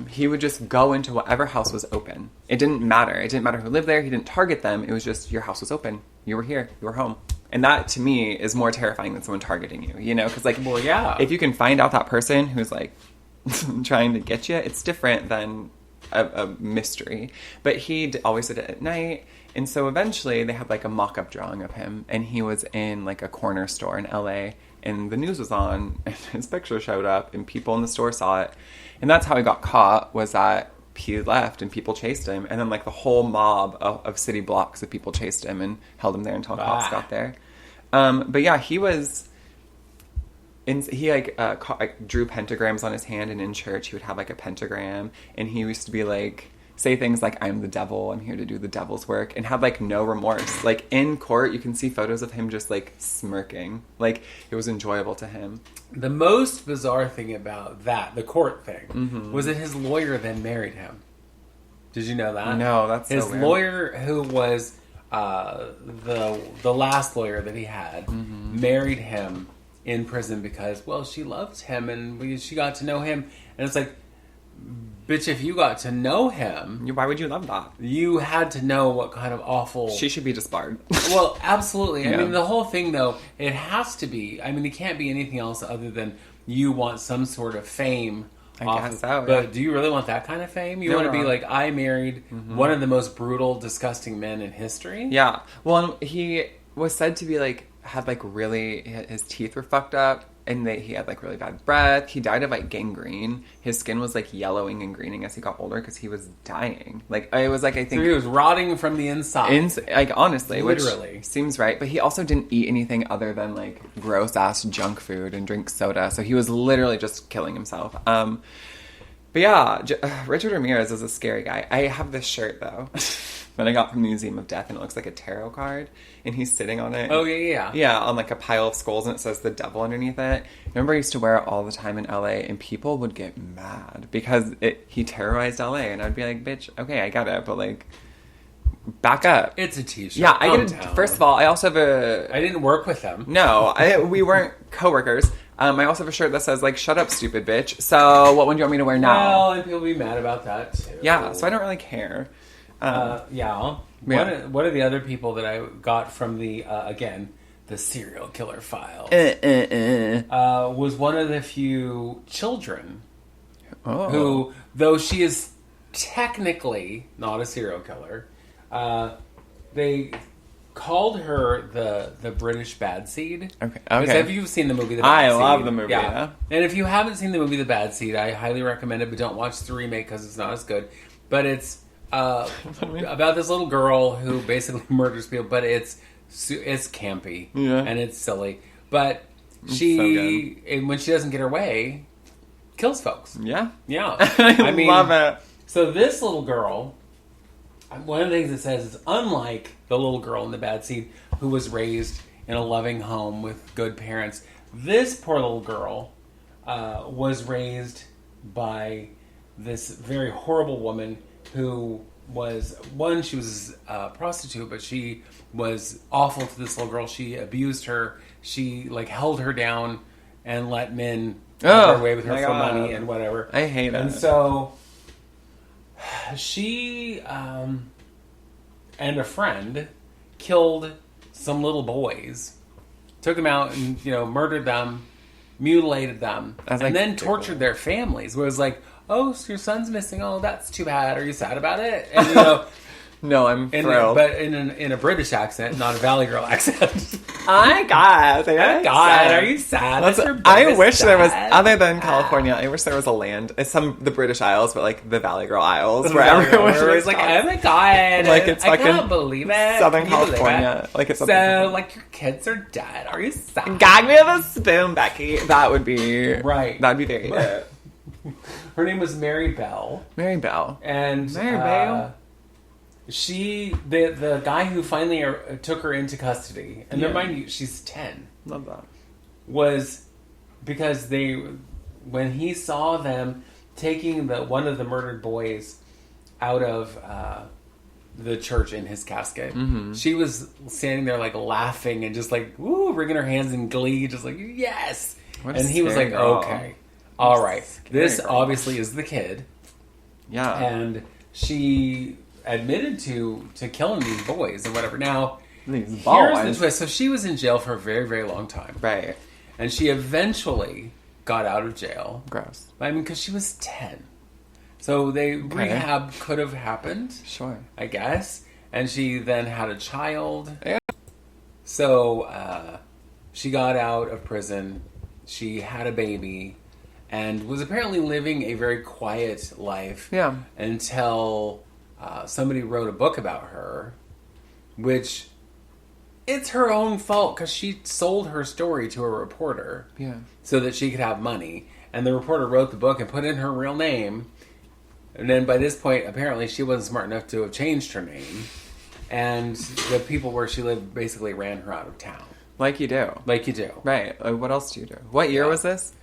he would just go into whatever house was open. It didn't matter. It didn't matter who lived there. He didn't target them. It was just your house was open. You were here. You were home. And that, to me, is more terrifying than someone targeting you, you know? Because, like, if you can find out that person who's, like, trying to get you, it's different than a mystery. But he always did it at night. And so eventually they had, like, a mock-up drawing of him. And he was in, like, a corner store in L.A. And the news was on. And his picture showed up. And people in the store saw it. And that's how he got caught, was that he left and people chased him. And then, like, the whole mob of city blocks of people chased him and held him there until cops got there. But yeah, he was... he drew pentagrams on his hand, and in church he would have like a pentagram, and he used to be like say things like, "I'm the devil, I'm here to do the devil's work," and had like no remorse. Like in court you can see photos of him just like smirking, like it was enjoyable to him. The most bizarre thing about the court thing, was that his lawyer then married him. Did you know that? No, that's his so weird. Lawyer, who was the last lawyer that he had, married him in prison because, well, she loved him and she got to know him. And it's like, bitch, if you got to know him... Why would you love that? You had to know what kind of awful... She should be disbarred. Well, absolutely. I mean, the whole thing, though, it has to be... I mean, it can't be anything else other than you want some sort of fame. I guess so. But do you really want that kind of fame? You want to be like, I married one of the most brutal, disgusting men in history? Yeah. Well, he was said to be like... had like really, his teeth were fucked up, and he had like really bad breath. He died of like gangrene. His skin was like yellowing and greening as he got older because he was dying. Like it was like, I think so he was rotting from the inside. Like honestly, literally, which seems right. But he also didn't eat anything other than like gross ass junk food and drink soda. So he was literally just killing himself. But yeah, Richard Ramirez is a scary guy. I have this shirt though. That I got from the Museum of Death, and it looks like a tarot card, and he's sitting on it. Oh, yeah. Yeah, on like a pile of skulls, and it says the devil underneath it. I remember I used to wear it all the time in LA, and people would get mad because he terrorized LA, and I'd be like, bitch, okay, I get it, but like, back up. It's a t-shirt. Yeah, I get it. First of all, I also have I didn't work with them. No, we weren't co-workers. I also have a shirt that says, like, shut up, stupid bitch. So, what one do you want me to wear now? Well, and people be mad about that, too. Yeah, so I don't really care. One of the other people that I got from the serial killer files was one of the few children who, though she is technically not a serial killer, they called her the British Bad Seed. Okay. Have you seen the movie The Bad Seed? I love the movie, yeah. And if you haven't seen the movie The Bad Seed, I highly recommend it, but don't watch the remake because it's not as good. But it's about this little girl who basically murders people, but it's campy and it's silly. But when she doesn't get her way, kills kills folks. Yeah. Yeah. I mean, love it. So this little girl, one of the things it says is unlike the little girl in the bad seed who was raised in a loving home with good parents, this poor little girl was raised by this very horrible woman who was, she was a prostitute, but she was awful to this little girl. She abused her. She, like, held her down and let men get away with her for money and whatever. I hate it. And so she and a friend killed some little boys, took them out and, murdered them, mutilated them, and then tortured their families. Where it was like, oh, so your son's missing. Oh, that's too bad. Are you sad about it? And, no, I'm thrilled. But in a British accent, not a Valley Girl accent. My God. Are you sad? I wish there was, other than California, I wish there was a land, the British Isles, but like the Valley Girl Isles, where everyone was like, oh my God. Like it's I fucking can't believe it. Southern California. Like it's so, like, your kids are dead. Are you sad? Gag me with a spoon, Becky. That would be... Right. That would be very good. Her name was Mary Bell. Mary Bell. And Mary Bell? The guy who finally took her into custody, and mind you, she's 10. Love that. Was because when he saw them taking one of the murdered boys out of the church in his casket, she was standing there like laughing and just like, woo, wringing her hands in glee, just like, yes. And he was like, okay, all right, this obviously is the kid. Yeah. And she admitted to killing these boys and whatever. Now, here's the twist. So she was in jail for a very, very long time. Right. And she eventually got out of jail. Gross. I mean, because she was 10. So rehab could have happened. Sure. I guess. And she then had a child. Yeah. So she got out of prison. She had a baby. And was apparently living a very quiet life. Yeah. Until somebody wrote a book about her. Which... it's her own fault because she sold her story to a reporter so that she could have money. And the reporter wrote the book and put in her real name. And then by this point, apparently she wasn't smart enough to have changed her name. And the people where she lived basically ran her out of town. Like you do. Right. What else do you do? What year was this?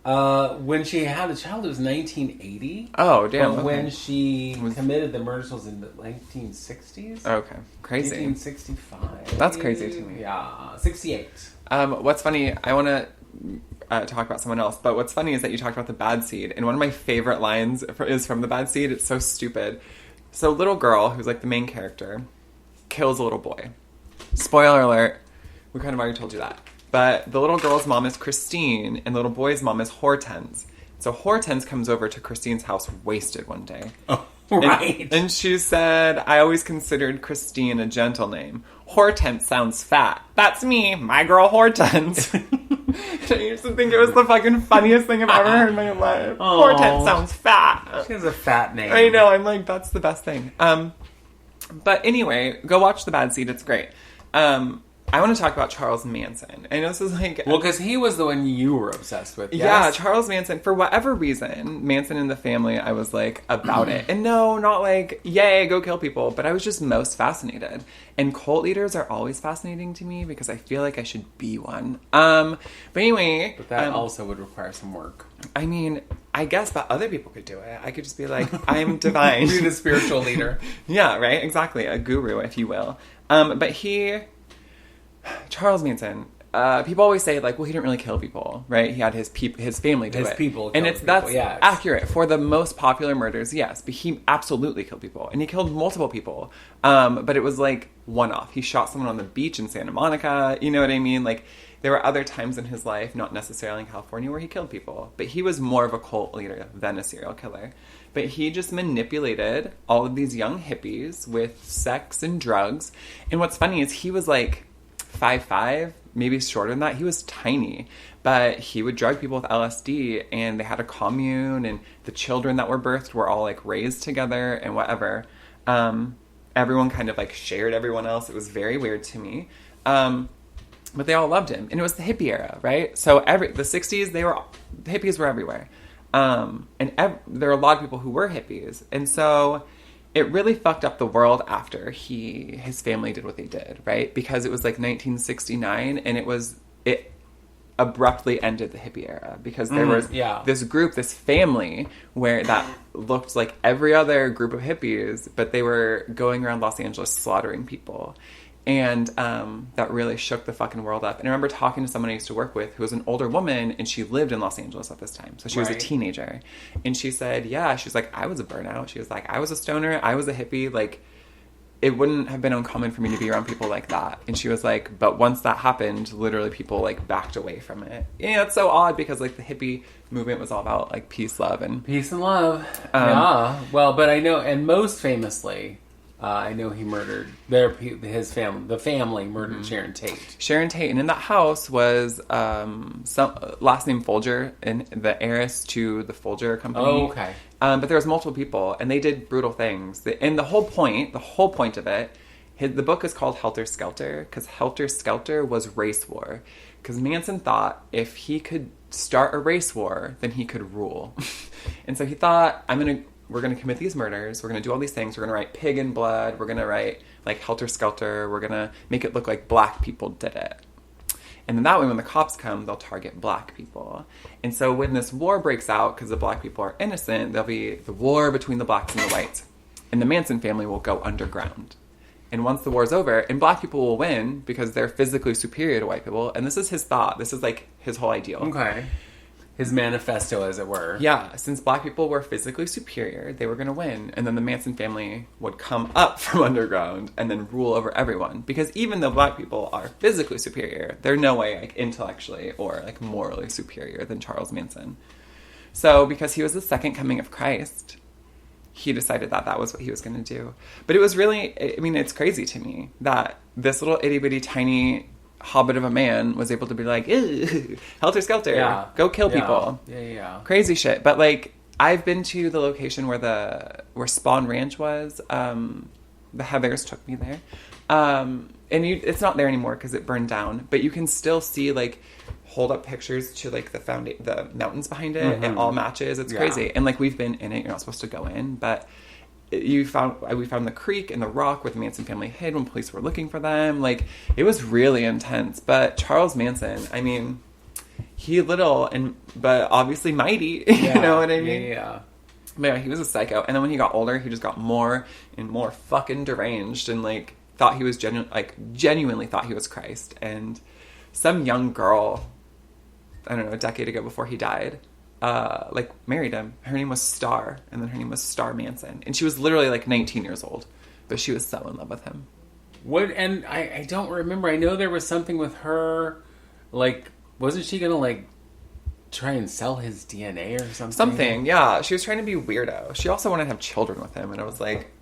When she had the child, it was 1980. Oh, damn. But when she committed the murders was in the 1960s. Okay. Crazy. 1965. That's crazy to me. Yeah. 68. What's funny, I want to talk about someone else, but what's funny is that you talked about the bad seed, and one of my favorite lines is from the bad seed. It's so stupid. So little girl, who's like the main character, kills a little boy. Spoiler alert. We kind of already told you that. But the little girl's mom is Christine, and the little boy's mom is Hortense. So Hortense comes over to Christine's house wasted one day. Oh, right. And she said, I always considered Christine a gentle name. Hortense sounds fat. That's me, my girl Hortense. I used to think it was the fucking funniest thing I've ever heard in my life. Aww. Hortense sounds fat. She has a fat name. I know, I'm like, that's the best thing. But anyway, go watch The Bad Seed, it's great. I want to talk about Charles Manson. I know this is like... well, because he was the one you were obsessed with, yes? Yeah, Charles Manson. For whatever reason, Manson and the family, I was like, about it. And no, not like, yay, go kill people. But I was just most fascinated. And cult leaders are always fascinating to me because I feel like I should be one. But anyway... but that also would require some work. I mean, I guess, but other people could do it. I could just be like, I'm divine. You're the spiritual leader. Yeah, right? Exactly. A guru, if you will. But Charles Manson, people always say, like, well, he didn't really kill people, right? He had his family do it. His people and that's yes. accurate. For the most popular murders, yes. But he absolutely killed people. And he killed multiple people. But it was, like, one-off. He shot someone on the beach in Santa Monica. You know what I mean? Like, there were other times in his life, not necessarily in California, where he killed people. But he was more of a cult leader than a serial killer. But he just manipulated all of these young hippies with sex and drugs. And what's funny is he was, like... 5'5", maybe shorter than that. He was tiny, but he would drug people with LSD, and they had a commune, and the children that were birthed were all like raised together and whatever. Everyone kind of like shared everyone else. It was very weird to me. But they all loved him, and it was the hippie era, right? So the 60s, the hippies were everywhere. There are a lot of people who were hippies. And so it really fucked up the world after his family did what they did, right? Because it was like 1969 and it abruptly ended the hippie era because there was this group, this family where that looked like every other group of hippies, but they were going around Los Angeles slaughtering people. And that really shook the fucking world up. And I remember talking to someone I used to work with who was an older woman, and she lived in Los Angeles at this time. So she was a teenager. And she said, she's like, I was a burnout. She was like, I was a stoner. I was a hippie. Like, it wouldn't have been uncommon for me to be around people like that. And she was like, but once that happened, literally people, like, backed away from it. Yeah, it's so odd because, like, the hippie movement was all about, like, peace, love, and... Peace and love. Yeah. Well, but I know, and most famously... I know he murdered his family. The family murdered Sharon Tate. Sharon Tate, and in that house was some last name Folger, and the heiress to the Folger company. Oh, okay. But there was multiple people, and they did brutal things. And the whole point of it, the book is called Helter Skelter because Helter Skelter was race war. Because Manson thought if he could start a race war, then he could rule, and so he thought, we're going to commit these murders. We're going to do all these things. We're going to write pig in blood. We're going to write, like, Helter Skelter. We're going to make it look like black people did it. And then that way, when the cops come, they'll target black people. And so when this war breaks out, because the black people are innocent, there'll be the war between the blacks and the whites. And the Manson family will go underground. And once the war's over, and black people will win because they're physically superior to white people. And this is his thought. This is, like, his whole ideal. Okay. His manifesto, as it were. Yeah, since black people were physically superior, they were going to win. And then the Manson family would come up from underground and then rule over everyone. Because even though black people are physically superior, they're no way, like, intellectually or, like, morally superior than Charles Manson. So, because he was the second coming of Christ, he decided that was what he was going to do. But it was really, I mean, it's crazy to me that this little itty-bitty tiny... hobbit of a man was able to be like, helter skelter, go kill people. Yeah. Crazy shit. But, like, I've been to the location where Spawn Ranch was. The Heathers took me there. And it's not there anymore because it burned down. But you can still see, like, hold up pictures to, like, the mountains behind it. Mm-hmm. It all matches. It's crazy. And, like, we've been in it. You're not supposed to go in. But... we found the creek and the rock where the Manson family hid when police were looking for them. Like, it was really intense. But Charles Manson, I mean, but obviously mighty. You know what I mean? Yeah. But yeah, he was a psycho. And then when he got older, he just got more and more fucking deranged and, like, thought he was genuinely thought he was Christ. And some young girl, I don't know, a decade ago before he died, married him. Her name was Star, and then her name was Star Manson. And she was literally, like, 19 years old. But she was so in love with him. What? And I don't remember. I know there was something with her, like, wasn't she going to, like, try and sell his DNA or something? Something, yeah. She was trying to be weirdo. She also wanted to have children with him, and I was like...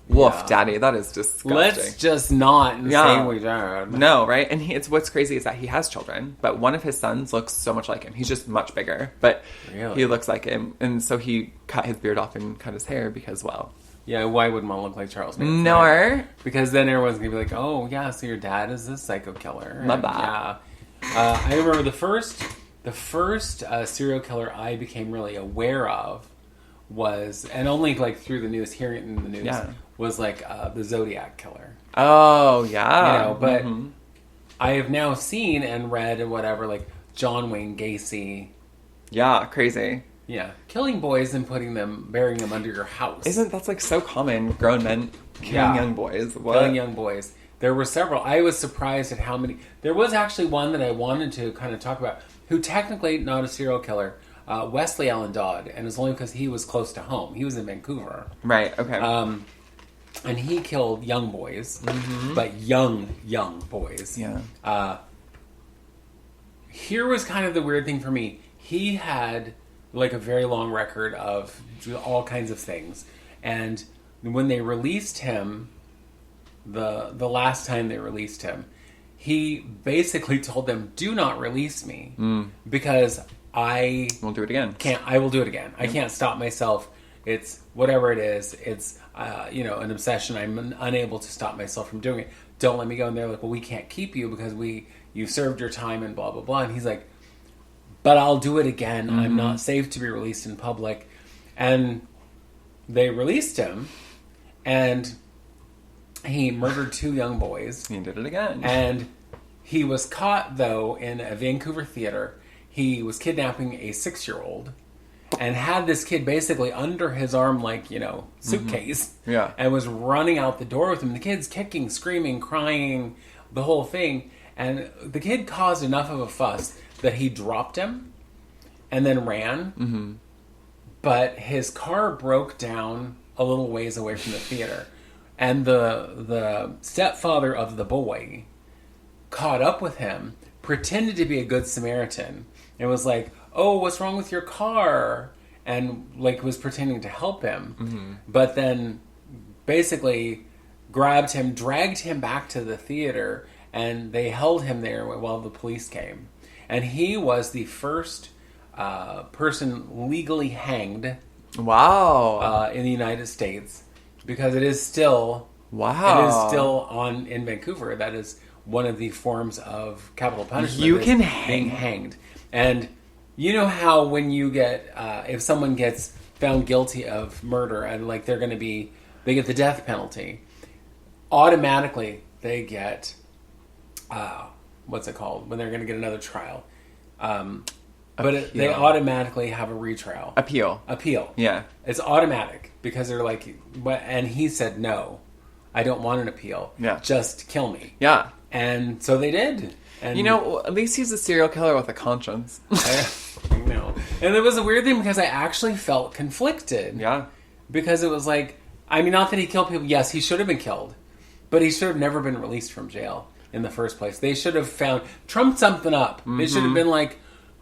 Woof, daddy, that is disgusting. Let's just not say we don't. No, right? And it's what's crazy is that he has children, but one of his sons looks so much like him. He's just much bigger, but he looks like him. And so he cut his beard off and cut his hair because, well... Yeah, why wouldn't one look like Charles Manson? No. Right? Because then everyone's going to be like, oh, yeah, so your dad is a psycho killer. Love that. Yeah. I remember the first serial killer I became really aware of was, and only, like, through the news, hearing it in the news, was, like, the Zodiac Killer. Oh, yeah. You know, but I have now seen and read and whatever, like, John Wayne Gacy. Yeah, crazy. Yeah. Killing boys and burying them under your house. That's, like, so common, grown men killing young boys. What? Killing young boys. There were several. I was surprised at how many. There was actually one that I wanted to kind of talk about, who technically not a serial killer, Wesley Allen Dodd, and it's only because he was close to home. He was in Vancouver. Right, okay. And he killed young boys, but young boys. Yeah. Here was kind of the weird thing for me. He had, like, a very long record of all kinds of things. And when they released him, the last time they released him, he basically told them, do not release me, because I won't do it again. I will do it again. I can't stop myself. It's whatever it is. It's, an obsession. I'm unable to stop myself from doing it. Don't let me go. And they're like, well, we can't keep you because you served your time and blah, blah, blah. And he's like, but I'll do it again. I'm not safe to be released in public. And they released him, and he murdered 2 young boys. He did it again. And he was caught, though, in a Vancouver theater. He was kidnapping a 6-year-old and had this kid basically under his arm like, suitcase. Yeah. And was running out the door with him. The kid's kicking, screaming, crying, the whole thing. And the kid caused enough of a fuss that he dropped him and then ran. But his car broke down a little ways away from the theater. And the stepfather of the boy caught up with him, pretended to be a good Samaritan, and was like, "Oh, what's wrong with your car?" And like was pretending to help him, but then basically grabbed him, dragged him back to the theater, and they held him there while the police came. And he was the first person legally hanged. Wow. In the United States, because it is still Wow. it is still in Vancouver. That is one of the forms of capital punishment. You can being hanged. And you know how when you get if someone gets found guilty of murder and like they get the death penalty, automatically they get what's it called when they're going to get another trial. But they automatically have a retrial. Appeal. Yeah. It's automatic because they're like, and he said, no, I don't want an appeal. Yeah. Just kill me. Yeah. And so they did. And at least he's a serial killer with a conscience. I know. And it was a weird thing because I actually felt conflicted. Yeah. Because it was like, I mean, not that he killed people. Yes, he should have been killed. But he should have never been released from jail in the first place. They should have trumped something up. They should have been like,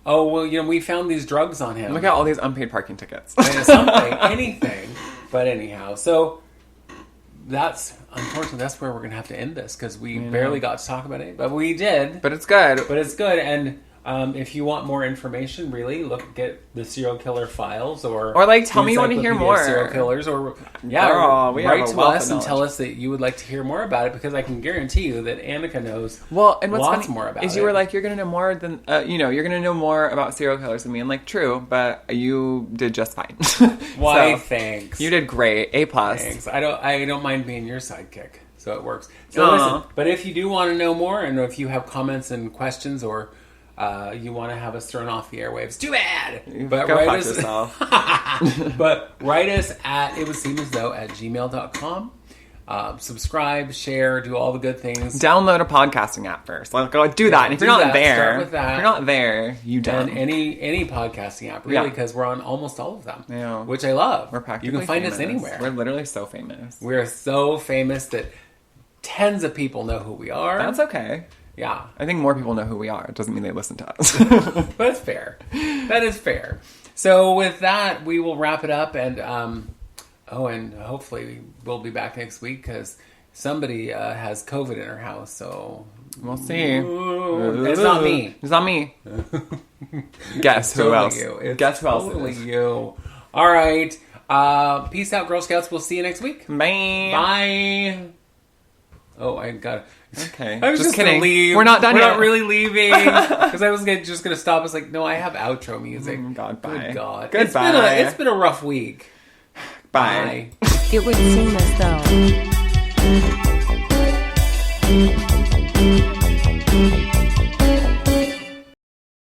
oh, well, we found these drugs on him. Look at all these unpaid parking tickets. Something, anything. But anyhow, so unfortunately, that's where we're going to have to end this because we barely got to talk about it. But we did. But it's good. And if you want more information, really, get the serial killer files or like tell me you want to hear more. Serial killers or write to us and tell us that you would like to hear more about it because I can guarantee you that Annika knows and what's lots funny more about is it. You were like, you're going to know more than, you're going to know more about serial killers than me. And like, true, but you did just fine. Why, thanks. You did great. A+. Thanks. I don't mind being your sidekick, so it works. So listen, but if you do want to know more and if you have comments and questions or you want to have us thrown off the airwaves, too bad. But go write fuck us, yourself. But write us at itwouldseemasthough@gmail.com. Subscribe, share, do all the good things. Download a podcasting app first. Like, go do that. And if you're not there, start with that. If you're not there, you don't. And any podcasting app, really, because we're on almost all of them, which I love. We're practically You can find famous. us anywhere. We're literally so famous. We're so famous that tens of people know who we are. That's okay. Yeah. I think more people know who we are. It doesn't mean they listen to us. But it's fair. That is fair. So with that, we will wrap it up. And, and hopefully we'll be back next week because somebody has COVID in her house. So we'll see. It's not me. It's not me. Guess who else? Guess who else it is. You. All right. Peace out, Girl Scouts. We'll see you next week. Bye. Bye. Oh, I got it. Okay. I was just kidding. Gonna leave. We're not done We're yet. not really leaving because I was just gonna stop. I was like, no, I have outro music. God, bye. Good God. Goodbye. It's been a rough week. Bye. It would seem as though.